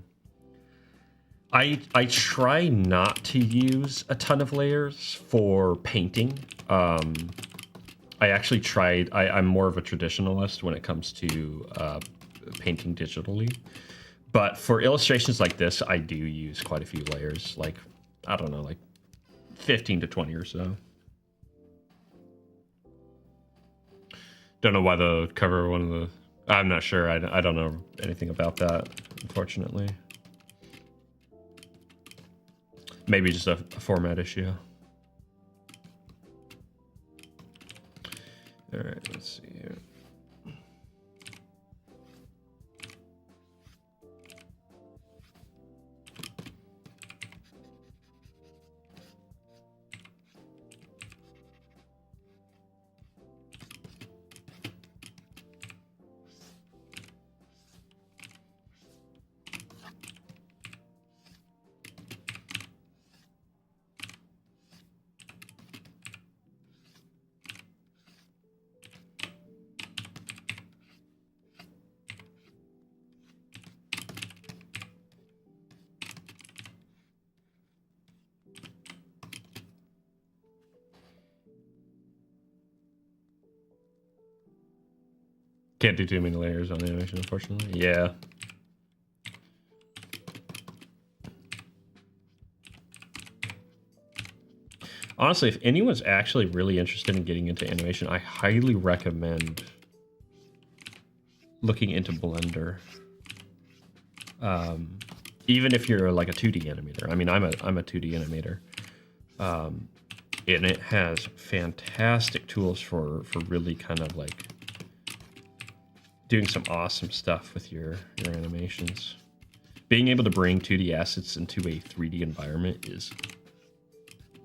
I try not to use a ton of layers for painting. I actually tried, I'm more of a traditionalist when it comes to painting digitally. But for illustrations like this, I do use quite a few layers, like, I don't know, like 15 to 20 or so. Don't know why the cover of one of the... I'm not sure. I don't know anything about that, unfortunately. Maybe just a format issue. All right, let's see here. Can't do too many layers on animation, unfortunately. Yeah. Honestly, if anyone's actually really interested in getting into animation, I highly recommend looking into Blender. Even if you're like a 2D animator. I mean, I'm a 2D animator. And it has fantastic tools for really kind of like doing some awesome stuff with your animations. Being able to bring 2D assets into a 3D environment is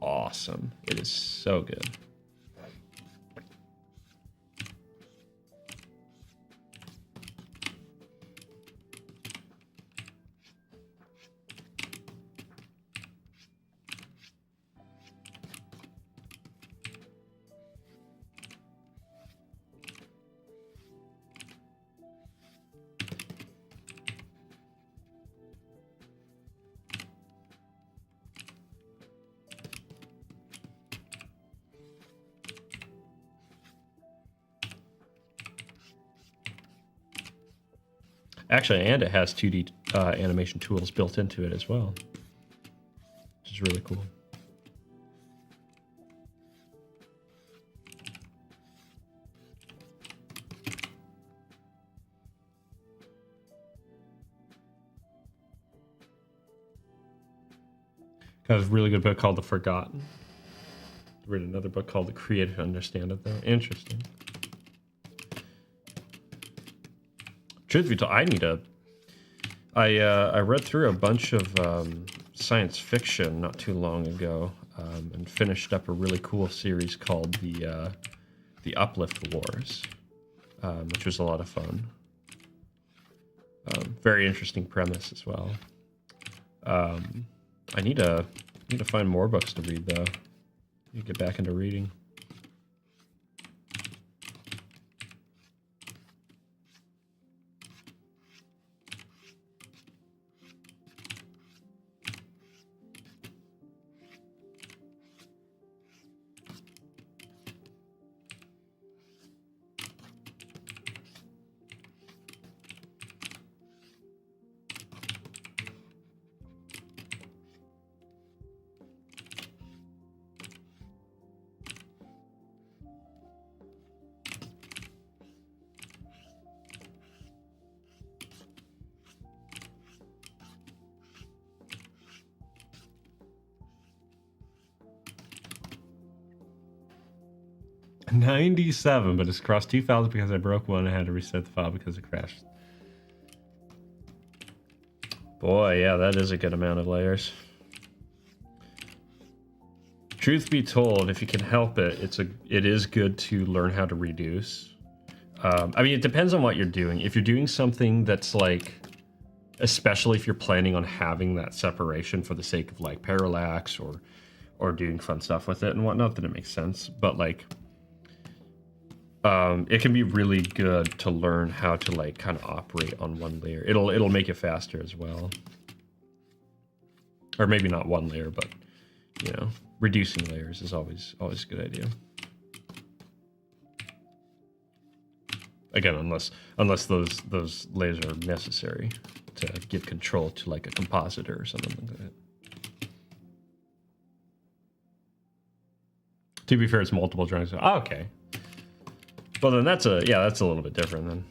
awesome. It is so good. Actually, and it has 2D animation tools built into it as well, which is really cool. Got a really good book called The Forgotten. Read another book called The Creative to Understand It, though. Interesting. Truth be told, I read through a bunch of science fiction not too long ago, and finished up a really cool series called the Uplift Wars, which was a lot of fun. Very interesting premise as well. I need to find more books to read though. Need to get back into reading. 97, but it's crossed 2 files because I broke one. I had to reset the file because it crashed. Boy, yeah, that is a good amount of layers. Truth be told, if you can help it, it is good to learn how to reduce. I mean, it depends on what you're doing. If you're doing something that's like, especially if you're planning on having that separation for the sake of like parallax or doing fun stuff with it and whatnot, then it makes sense. But like, it can be really good to learn how to like kind of operate on one layer. It'll make it faster as well. Or maybe not one layer, but you know, reducing layers is always a good idea. Again, unless those layers are necessary to give control to like a compositor or something like that. To be fair, it's multiple drawings. Oh, okay. Well, then that's a little bit different then.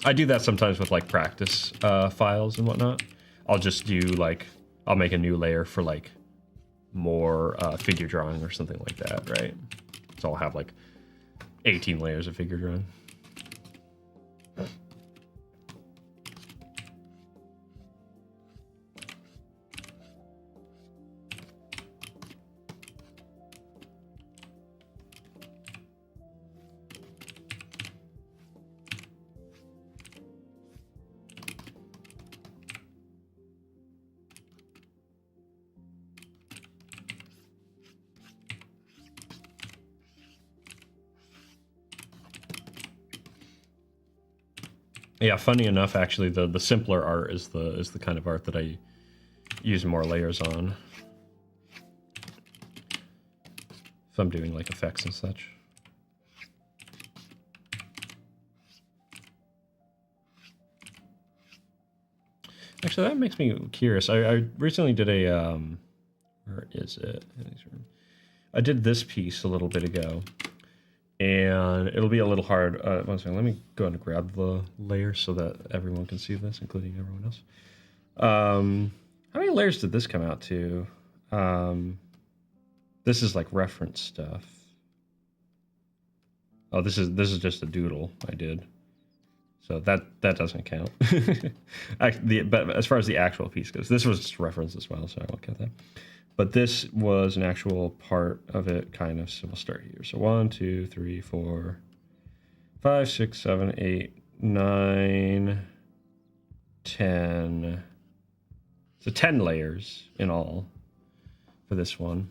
I do that sometimes with like practice files and whatnot. I'll just do like, I'll make a new layer for like more figure drawing or something like that, right? So I'll have like 18 layers of figure drawing. Yeah, funny enough, actually, the simpler art is the kind of art that I use more layers on. If I'm doing like effects and such. Actually, that makes me curious. I recently did a where is it? I did this piece a little bit ago. And it'll be a little hard. One second, let me go ahead and grab the layer so that everyone can see this, including everyone else. How many layers did this come out to? This is like reference stuff. Oh, this is just a doodle I did. So that doesn't count. But as far as the actual piece goes, this was just reference as well, so I won't count that. But this was an actual part of it, kind of. So we'll start here. So 1, 2, 3, 4, 5, 6, 7, 8, 9, 10. So 10 layers in all for this one.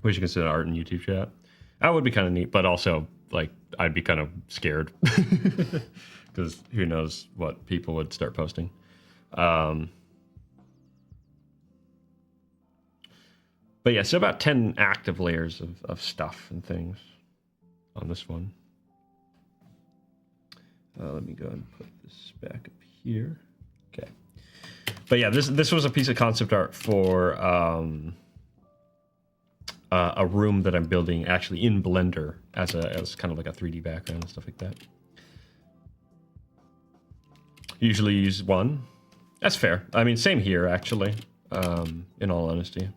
We should consider art in YouTube chat. That would be kind of neat, but also, like, I'd be kind of scared. Because who knows what people would start posting. But yeah, so about 10 active layers of stuff and things on this one. Let me go ahead and put this back up here. Okay. But yeah, this was a piece of concept art for a room that I'm building actually in Blender as kind of like a 3D background and stuff like that. Usually use one. That's fair. I mean, same here, actually, in all honesty.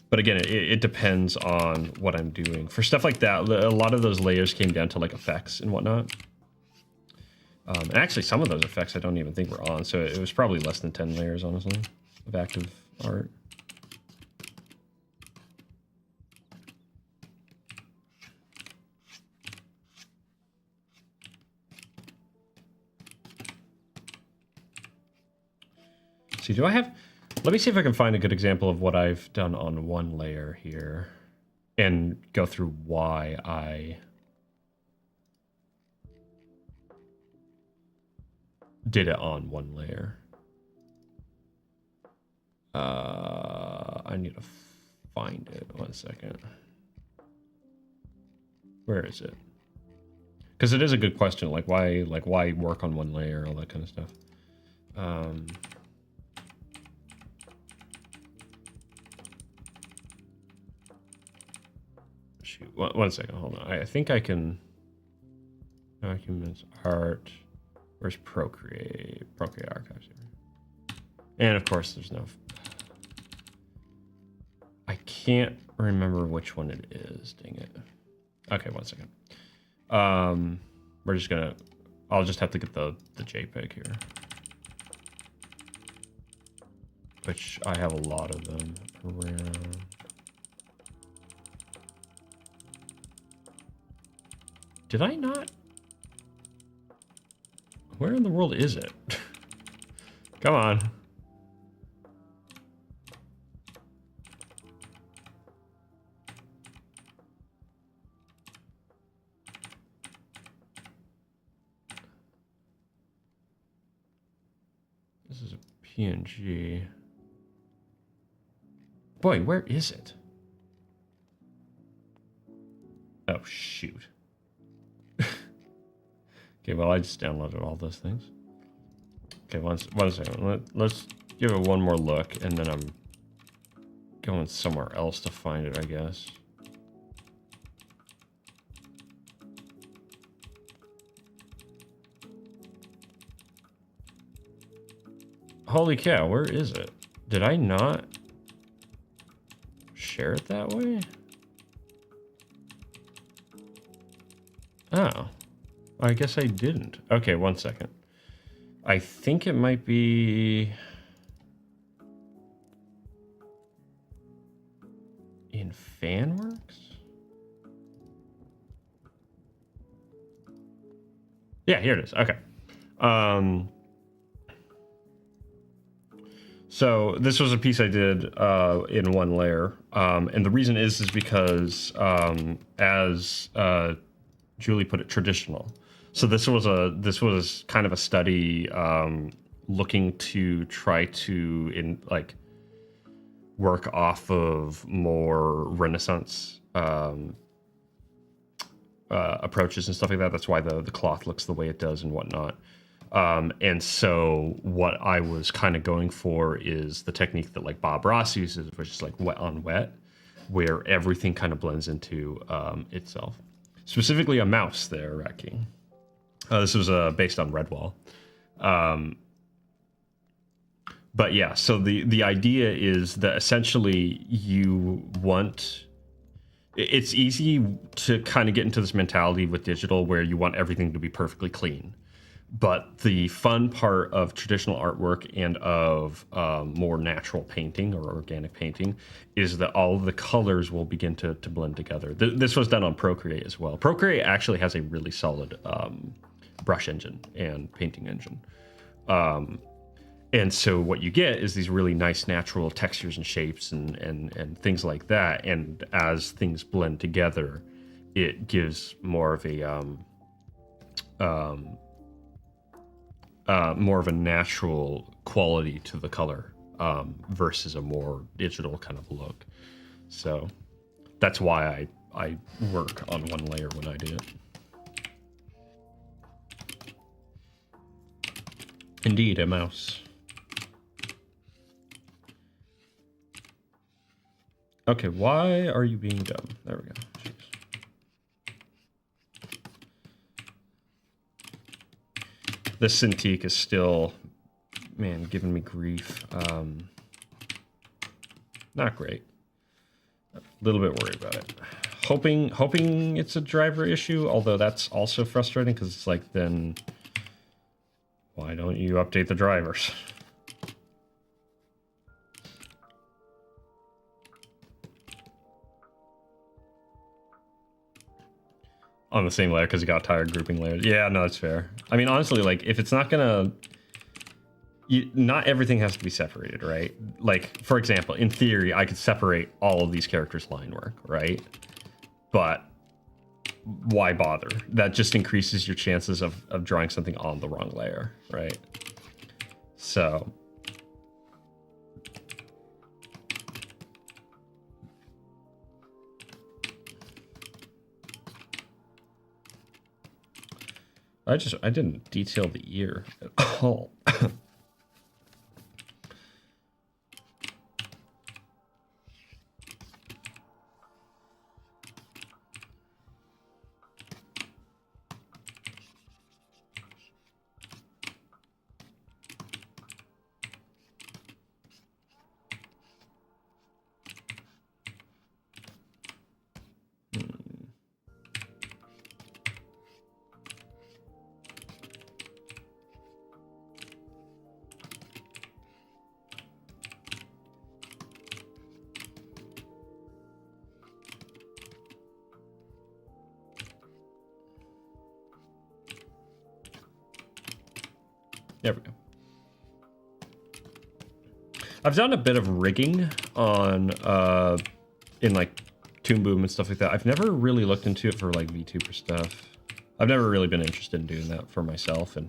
But again, it depends on what I'm doing. For stuff like that, a lot of those layers came down to like effects and whatnot. And actually, some of those effects I don't even think were on, so it was probably less than 10 layers, honestly, of active art. See, do I have... Let me see if I can find a good example of what I've done on one layer here and go through why I did it on one layer. I need to find it. 1 second. Where is it? Because it is a good question. Like why work on one layer, all that kind of stuff. Shoot, 1 second, hold on. I think I can. Documents, art. Where's Procreate? Procreate archives here. And of course, there's no. I can't. can't remember which one it is. Dang it. Okay, 1 second. We're just gonna... I'll just have to get the JPEG here. Which I have a lot of them around. Did I not? Where in the world is it? Come on. This is a PNG. Boy, where is it? Oh, shoot. Okay, well, I just downloaded all those things. Okay, one second. Let's give it one more look, and then I'm going somewhere else to find it, I guess. Holy cow, where is it? Did I not share it that way? Oh. I guess I didn't. Okay, 1 second. I think it might be in FanWorks? Yeah, here it is. Okay. So this was a piece I did in one layer. And the reason is because as Julie put it, traditional. So this was kind of a study looking to try to work off of more Renaissance approaches and stuff like that. That's why the cloth looks the way it does and whatnot. And so what I was kind of going for is the technique that like Bob Ross uses, which is like wet on wet, where everything kind of blends into itself. Specifically a mouse there, Rat King. This was based on Redwall. But yeah, so the idea is that essentially you want... It's easy to kind of get into this mentality with digital where you want everything to be perfectly clean. But the fun part of traditional artwork and of more natural painting or organic painting is that all of the colors will begin to blend together. This was done on Procreate as well. Procreate actually has a really solid brush engine and painting engine. And so what you get is these really nice natural textures and shapes and things like that. And as things blend together, it gives more of a natural quality to the color versus a more digital kind of look. So that's why I work on one layer when I do it. Indeed, a mouse. Okay, why are you being dumb? There we go. Jeez. This Cintiq is still, man, giving me grief. Not great. A little bit worried about it. Hoping it's a driver issue, although that's also frustrating because it's like, then why don't you update the drivers? On the same layer because you got tired grouping layers. Yeah, no, that's fair. I mean, honestly, like if it's not gonna, not everything has to be separated, right? Like, for example, in theory, I could separate all of these characters' line work, right? But why bother? That just increases your chances of drawing something on the wrong layer, right? So I didn't detail the ear at all. I've done a bit of rigging on in like Toon Boom and stuff like that. I've never really looked into it for like VTuber stuff. I've never really been interested in doing that for myself, and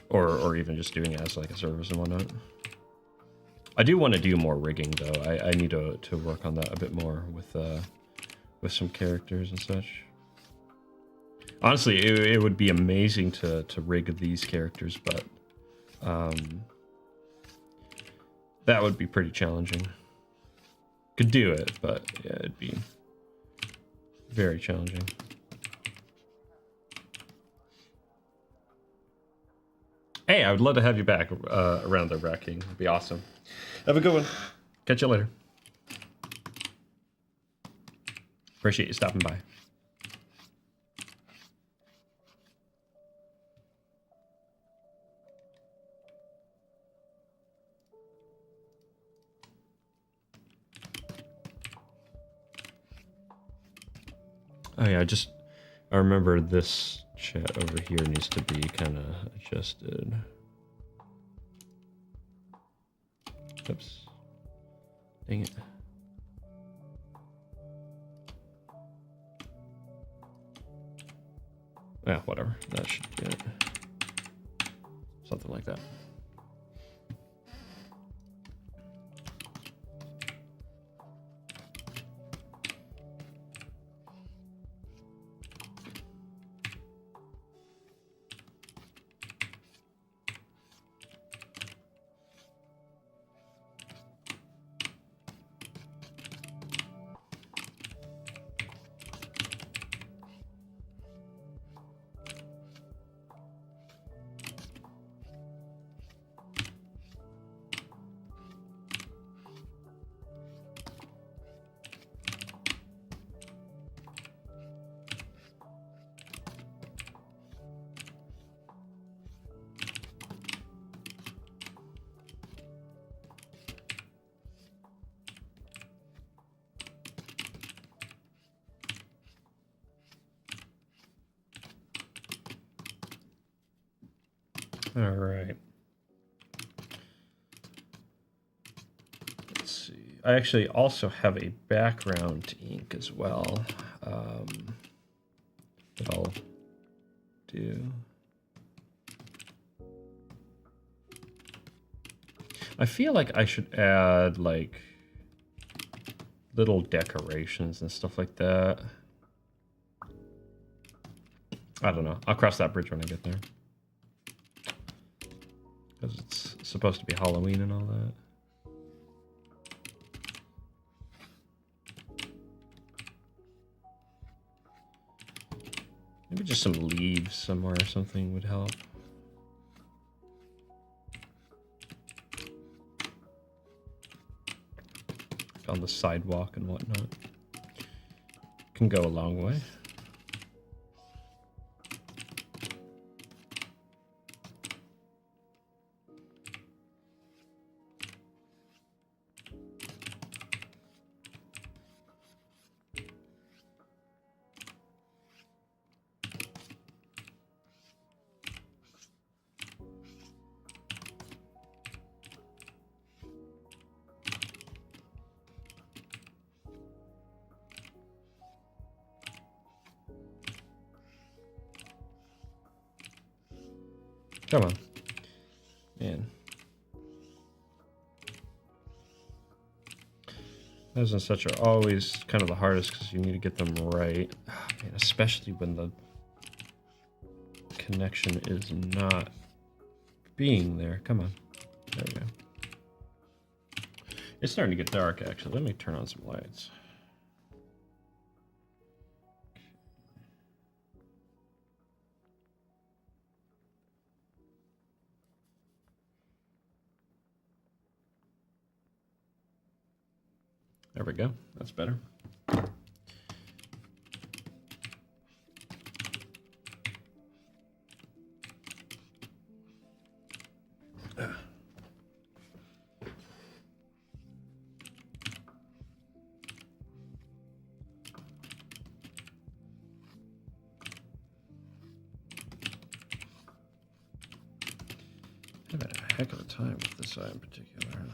or even just doing it as like a service and whatnot. I do want to do more rigging though. I need to work on that a bit more with some characters and such. Honestly, it would be amazing to rig these characters, but that would be pretty challenging. Could do it, but yeah, it'd be very challenging. Hey, I would love to have you back around the Rat King. It'd be awesome. Have a good one. Catch you later. Appreciate you stopping by. Oh yeah, I remember this chat over here needs to be kind of adjusted. Oops. Dang it. Yeah, whatever. That should be it. Something like that. All right. Let's see. I actually also have a background ink as well that I'll do. I feel like I should add like little decorations and stuff like that. I don't know. I'll cross that bridge when I get there. Because it's supposed to be Halloween and all that. Maybe just some leaves somewhere or something would help. On the sidewalk and whatnot. Can go a long way. Come on. Man. Those and such are always kind of the hardest because you need to get them right. Oh, man, especially when the connection is not being there. Come on. There we go. It's starting to get dark, actually. Let me turn on some lights. There we go. That's better. I've had a heck of a time with this eye in particular.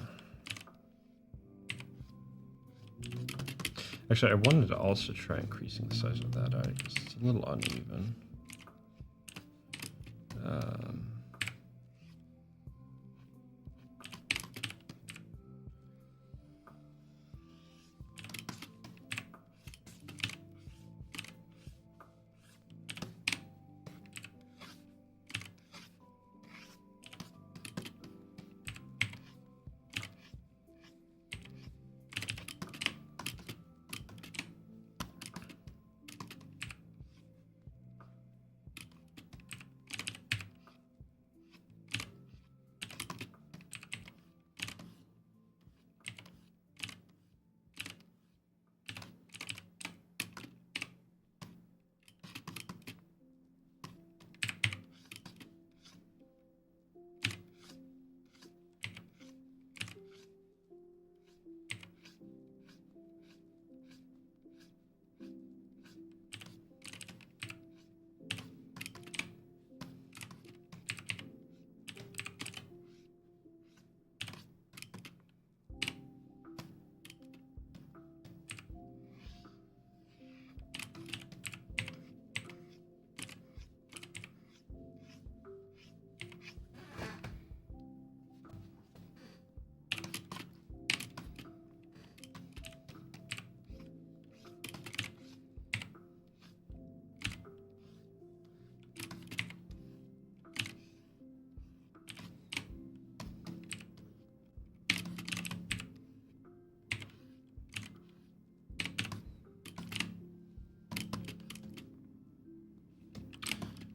Actually, I wanted to also try increasing the size of that eye because it's a little uneven.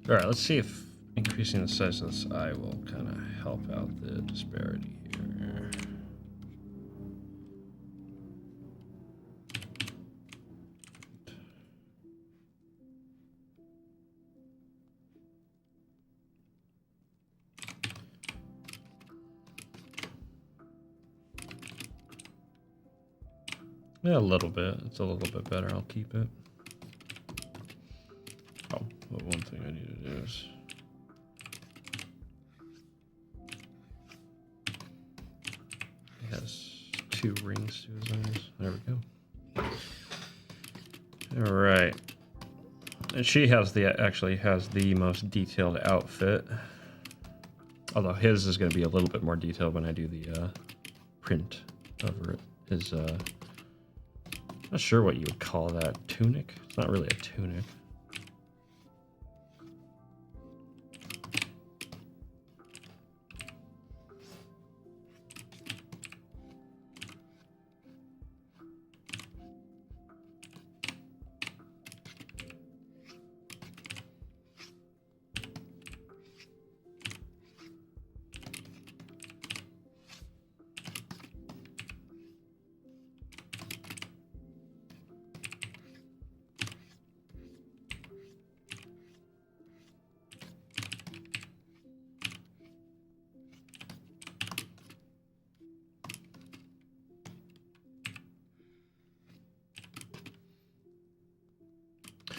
All right, let's see if increasing the size of this eye will kind of help out the disparity here. Yeah, a little bit. It's a little bit better. I'll keep it. Oh, but one thing I need to do is... It has 2 rings to his eyes. There we go. All right. And she has actually has the most detailed outfit. Although his is going to be a little bit more detailed when I do the print over it. His, not sure what you would call that. Tunic? It's not really a tunic.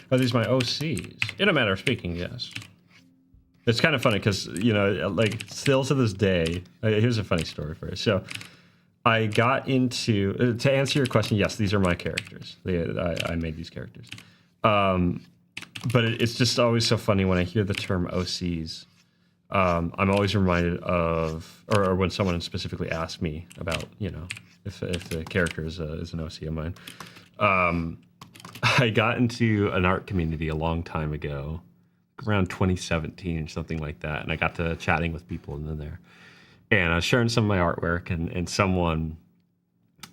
Are these my OCs? In a manner of speaking, yes. It's kind of funny because, you know, like, still to this day, here's a funny story for you. So I got into, to answer your question, yes, these are my characters. I made these characters. But it's just always so funny when I hear the term OCs. I'm always reminded of, or when someone specifically asks me about, you know, if the character is an OC of mine. I got into an art community a long time ago, around 2017 or something like that, and I got to chatting with people in there. And I was sharing some of my artwork, and someone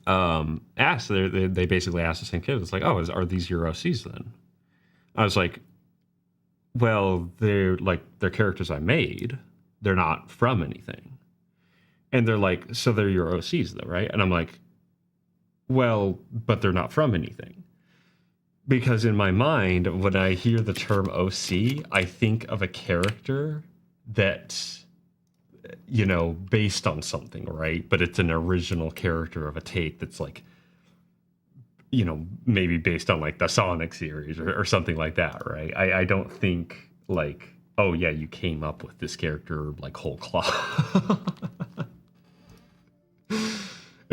asked, they basically asked the same kid, it's like, oh, are these your OCs then? I was like, well, they're characters I made. They're not from anything. And they're like, so they're your OCs though, right? And I'm like, well, but they're not from anything. Because in my mind, when I hear the term OC, I think of a character that's, you know, based on something, right? But it's an original character of a take that's like, you know, maybe based on like the Sonic series or something like that, right? I don't think like, oh yeah, you came up with this character like whole cloth.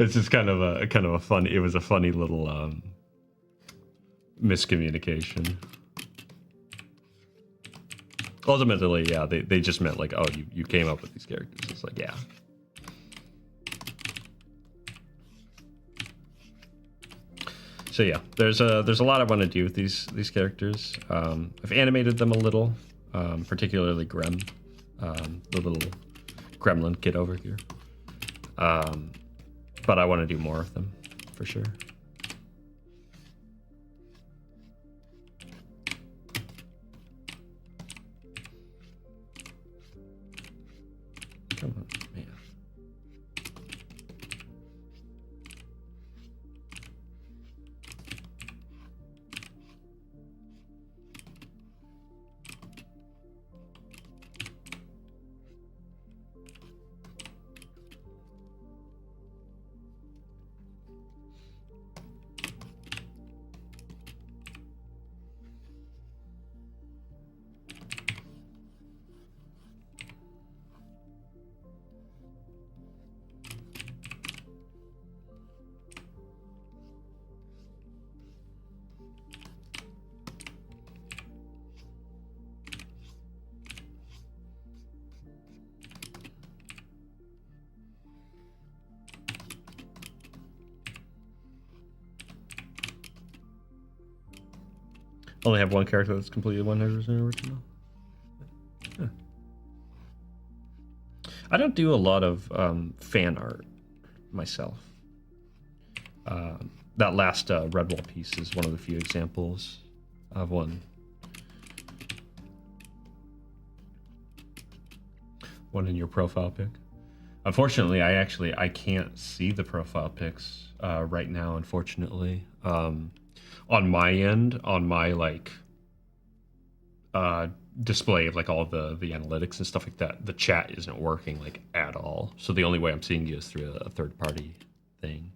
It's just kind of a fun. It was a funny little miscommunication. Ultimately, yeah, they just meant like, oh, you came up with these characters. It's like, yeah. So yeah, there's a lot I want to do with these characters. I've animated them a little, particularly Grem, the little gremlin kid over here. But I want to do more of them, for sure. Come on, man. Only have one character that's completely 100% original. Huh. I don't do a lot of fan art myself. That last Redwall piece is one of the few examples of one. One in your profile pic. Unfortunately, I can't see the profile pics right now. Unfortunately, on my end, on my like display of like all the analytics and stuff like that, the chat isn't working like at all. So the only way I'm seeing you is through a third party thing.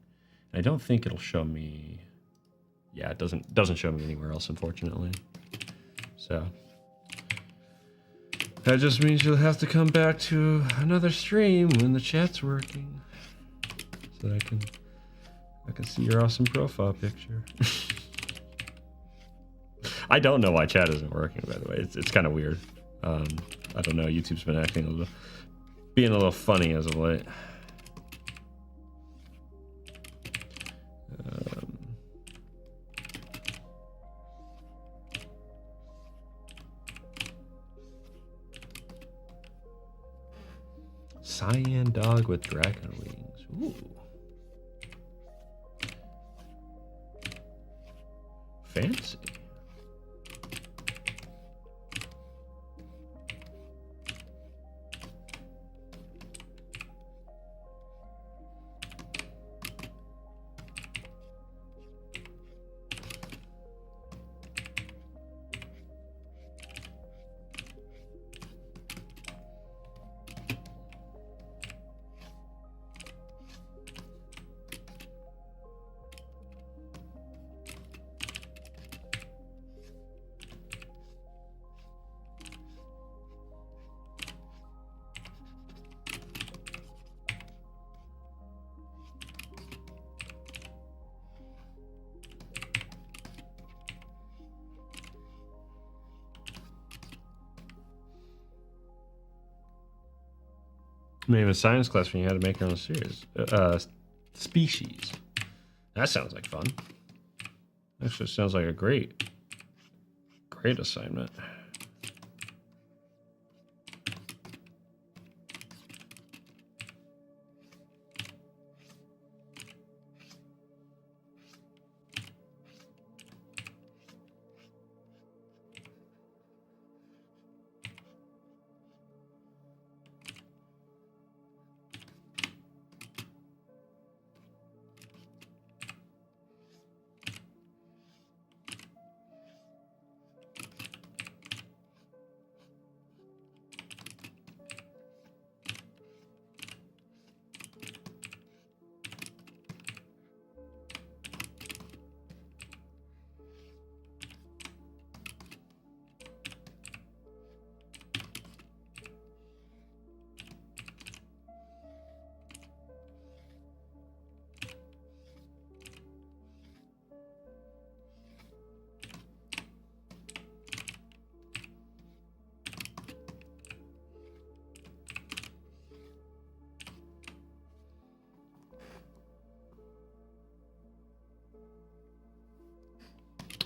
And I don't think it'll show me. Yeah, it doesn't show me anywhere else, unfortunately. So that just means you'll have to come back to another stream when the chat's working, so that I can see your awesome profile picture. I don't know why chat isn't working, by the way. It's kind of weird. I don't know. YouTube's been being a little funny as of late. Cyan dog with dragon wings. Ooh. Fancy. Maybe a science class when you had to make your own series. Species. That sounds like fun. Actually, sounds like a great assignment.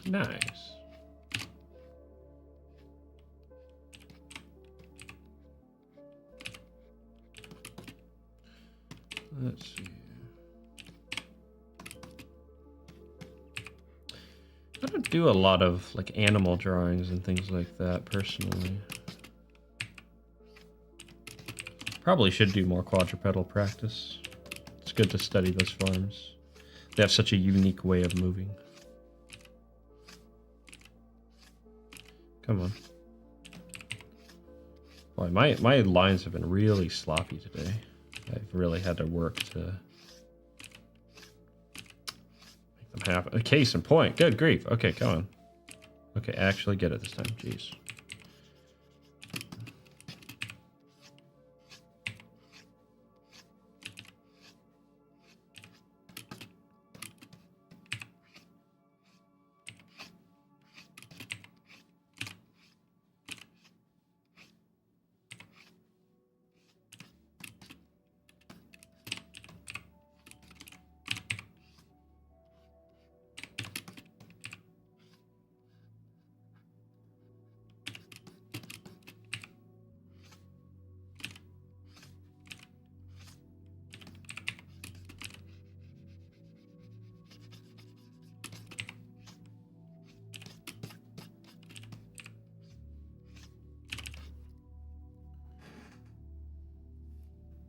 Nice. Let's see. I don't do a lot of like animal drawings and things like that personally. Probably should do more quadrupedal practice. It's good to study those forms. They have such a unique way of moving. Come on. Boy, my lines have been really sloppy today. I've really had to work to make them happen. A case in point. Good grief. Okay, come on. Okay, actually get it this time. Jeez.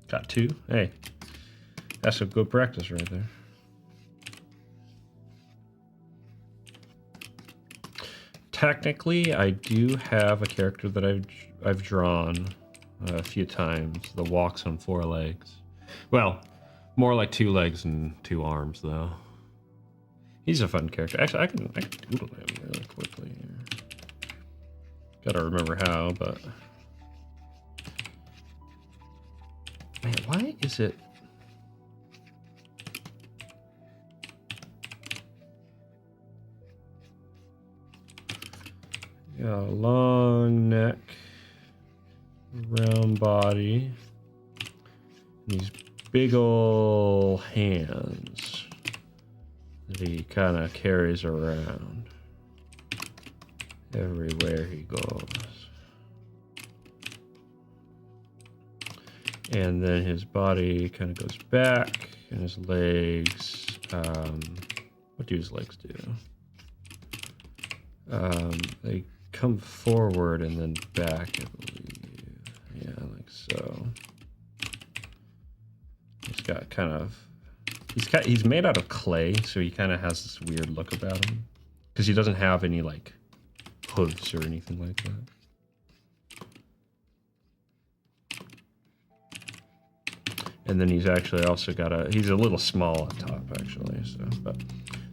Got 2. Hey, that's some good practice right there. Technically, I do have a character that I've drawn a few times that walks on 4 legs. Well, more like 2 legs and 2 arms, though. He's a fun character. Actually, I can doodle him really quickly here. Gotta remember how, but... Man, why is it... Yeah, long neck, round body, and these big ol' hands that he kind of carries around everywhere he goes. And then his body kind of goes back, and his legs, what do his legs do? They come forward and then back, I believe. Yeah, like so. He's got kind of, he's made out of clay, so he kind of has this weird look about him. Because he doesn't have any, like, hooves or anything like that. And then he's actually also got he's a little small on top, actually, so, but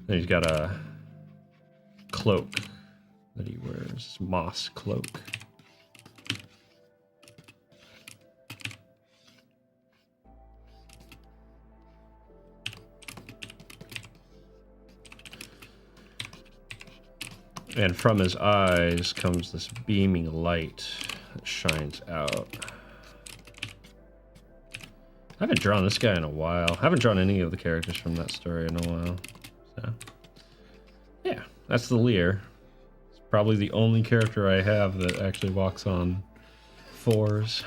then he's got a cloak that he wears, moss cloak. And from his eyes comes this beaming light that shines out. I haven't drawn this guy in a while. I haven't drawn any of the characters from that story in a while. So, yeah, that's the Lear. It's probably the only character I have that actually walks on 4s.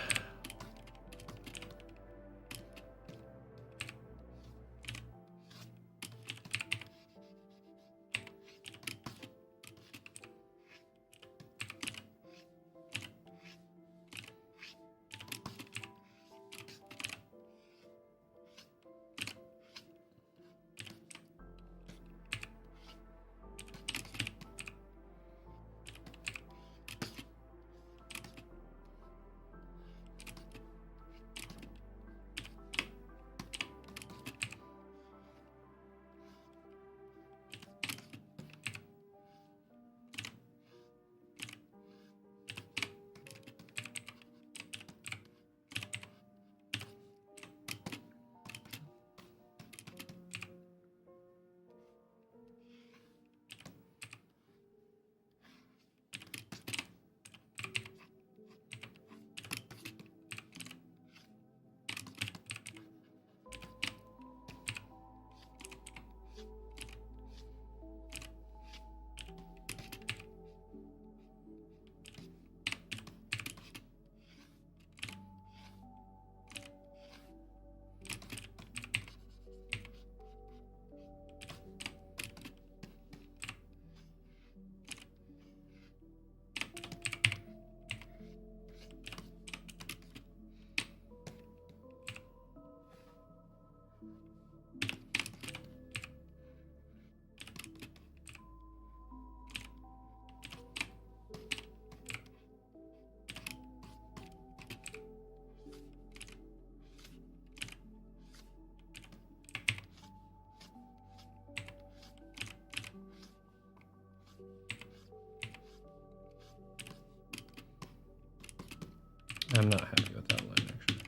I'm not happy with that line, actually.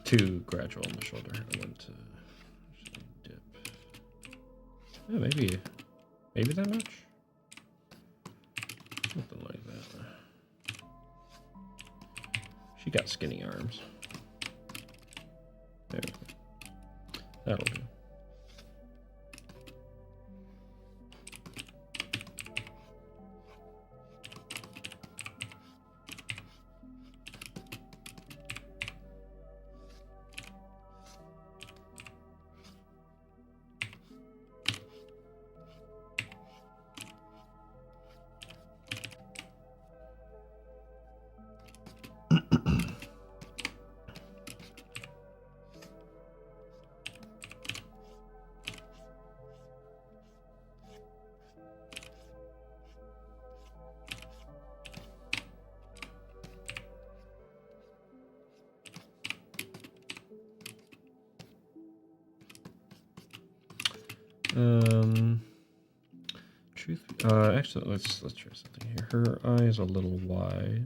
Too gradual on the shoulder. I want to dip. Yeah, maybe that much? Something like that. She got skinny arms. There we go. That'll do. Actually, let's try something here. Her eye is a little wide.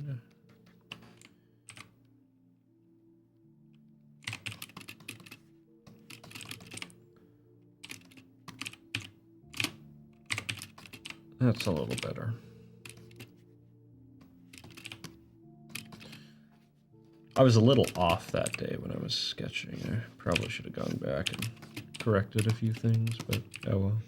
That's a little better. I was a little off that day when I was sketching. I probably should have gone back and corrected a few things, but oh well.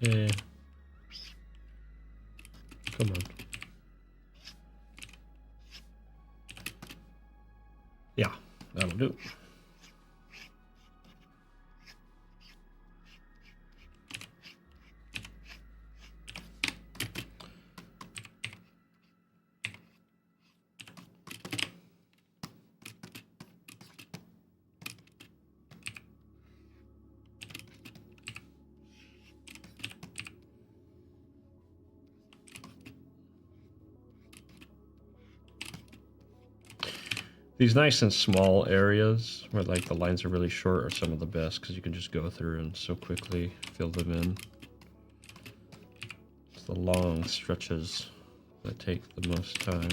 Yeah. Come on. Yeah, that'll do. These nice and small areas where like the lines are really short are some of the best because you can just go through and so quickly fill them in. It's the long stretches that take the most time.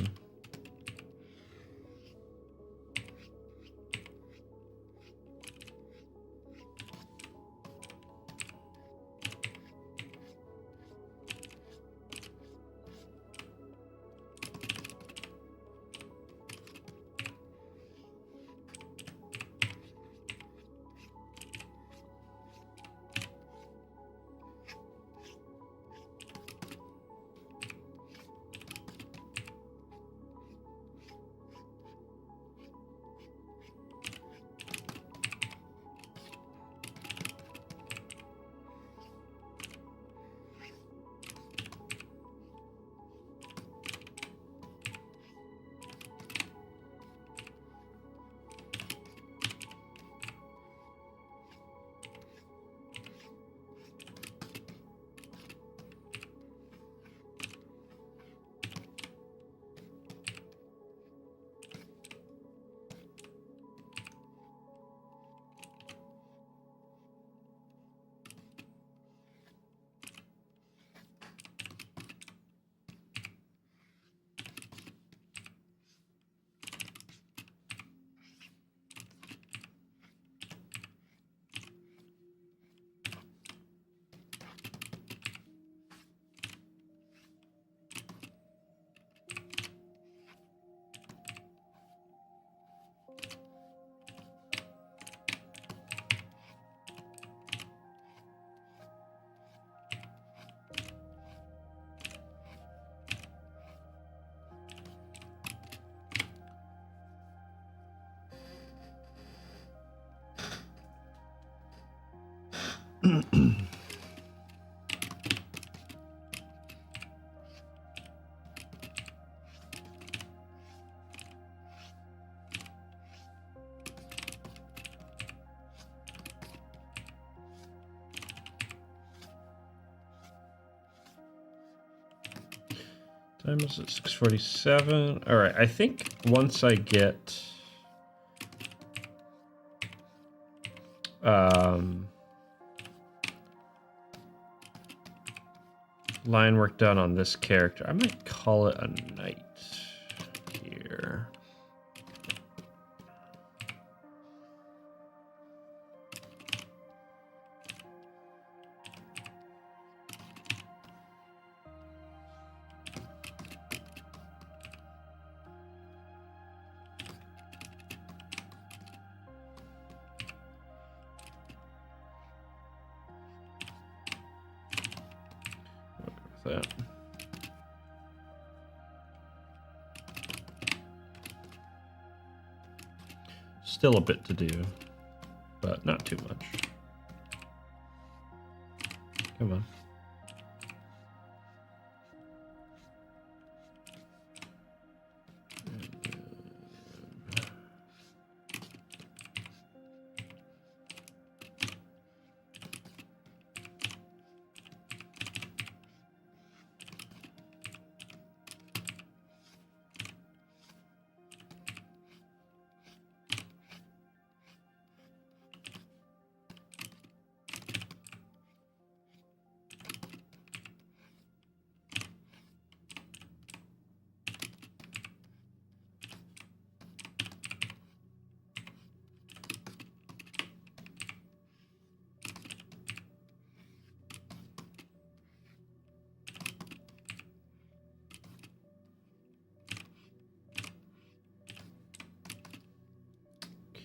Time is at 6:47. All right, I think once I get line work done on this character, I might call it a night here. That. Still a bit to do, but not too much. Come on.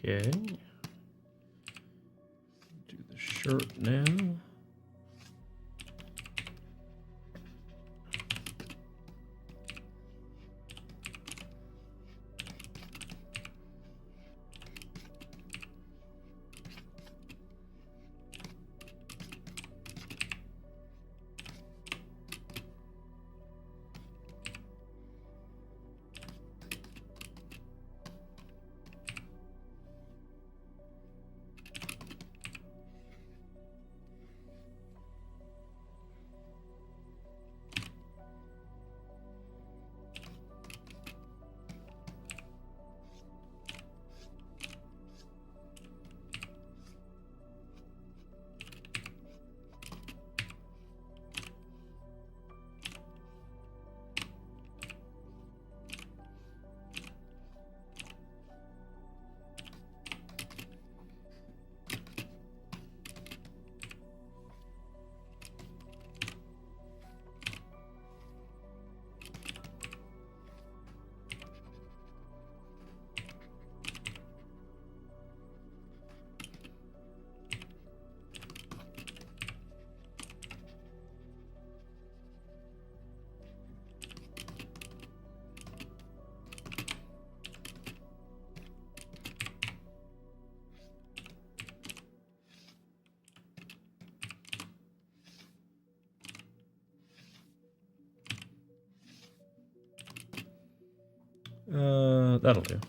Okay. Do the shirt now. That'll do.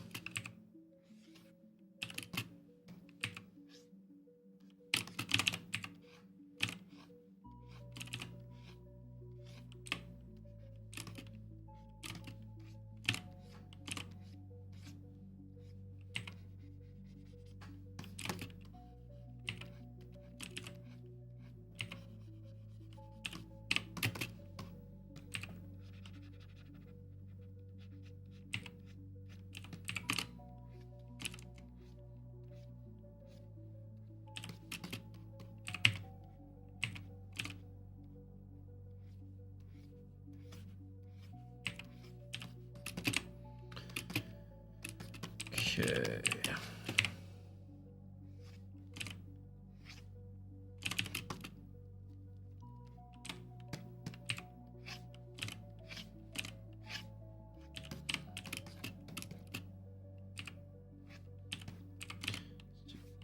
Okay.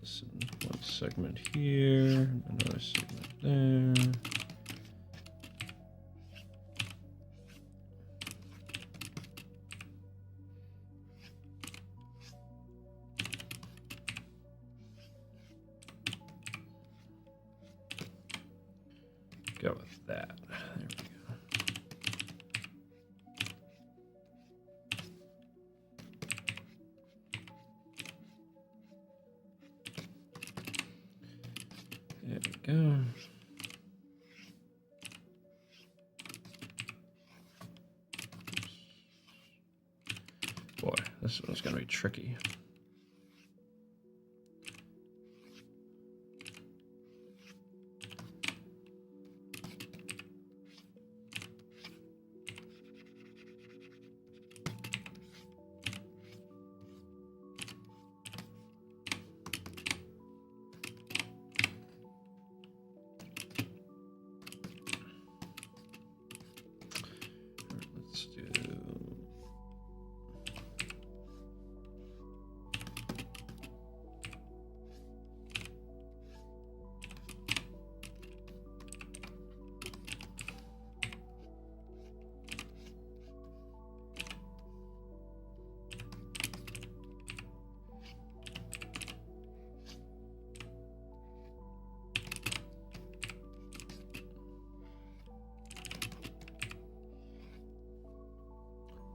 This in one segment here, another segment there. Go with that. There we go. There we go. Boy, this one's going to be tricky. Let's do...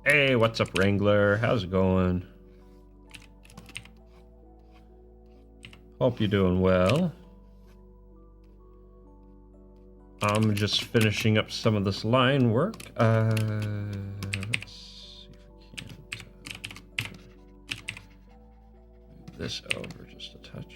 Hey, what's up, Wrangler? How's it going? Hope you're doing well. I'm just finishing up some of this line work. Let's see if we can't move this over just a touch.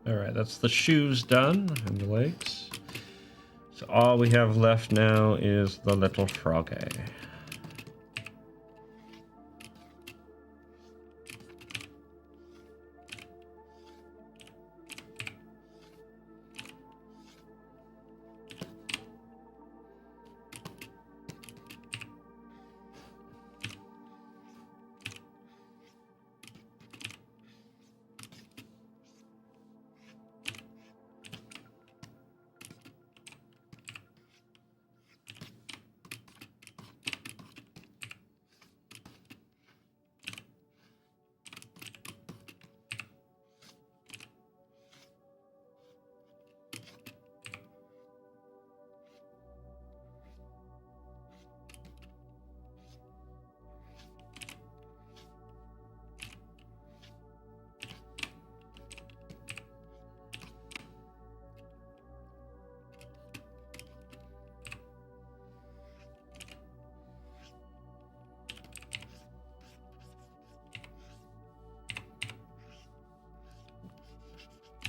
All right, that's the shoes done and the legs. So all we have left now is the little froggy.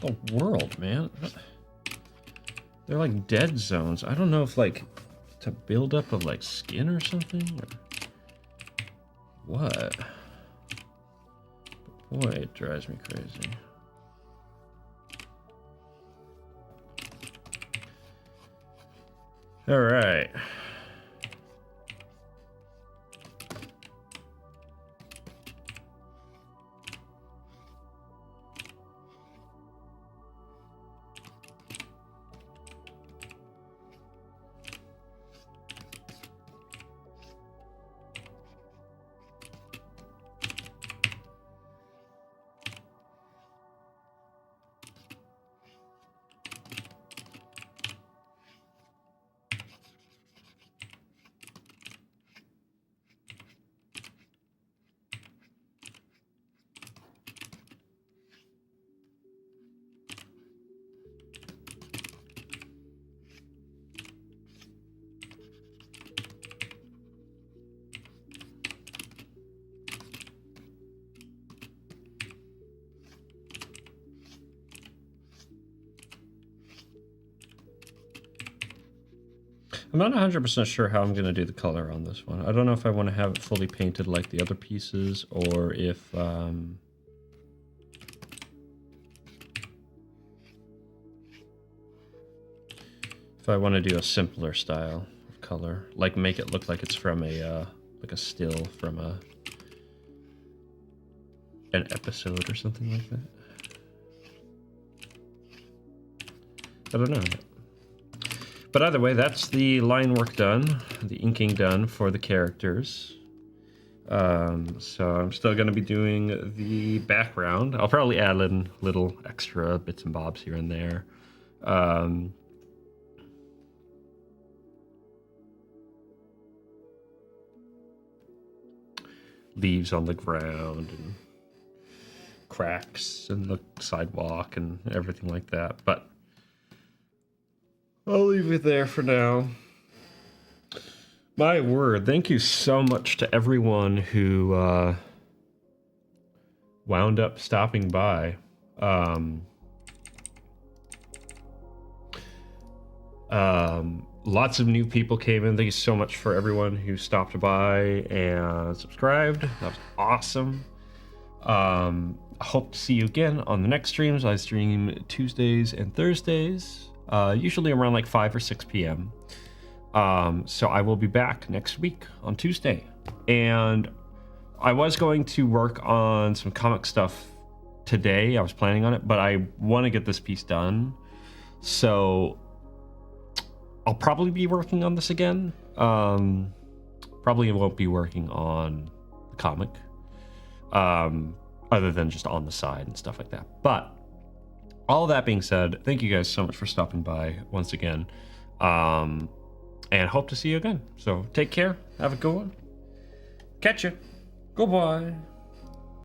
The world, man. They're like dead zones. I don't know if like to build up of like skin or something or what. But boy, it drives me crazy. All right. I'm not 100% sure how I'm going to do the color on this one. I don't know if I want to have it fully painted like the other pieces, or if I want to do a simpler style of color, like make it look like it's from a like a still from an episode or something like that. I don't know. But either way, that's the line work done, the inking done for the characters. So I'm still going to be doing the background. I'll probably add in little extra bits and bobs here and there. Leaves on the ground and cracks in the sidewalk and everything like that. But I'll leave it there for now. My word, thank you so much to everyone who wound up stopping by. Lots of new people came in. Thank you so much for everyone who stopped by and subscribed. That was awesome. I hope to see you again on the next streams. I stream Tuesdays and Thursdays, usually around like 5 or 6 p.m. So I will be back next week on Tuesday. And I was going to work on some comic stuff today. I was planning on it, but I want to get this piece done. So I'll probably be working on this again. Probably won't be working on the comic, other than just on the side and stuff like that. But all that being said, thank you guys so much for stopping by once again. And hope to see you again. So take care. Have a good one. Catch you. Goodbye.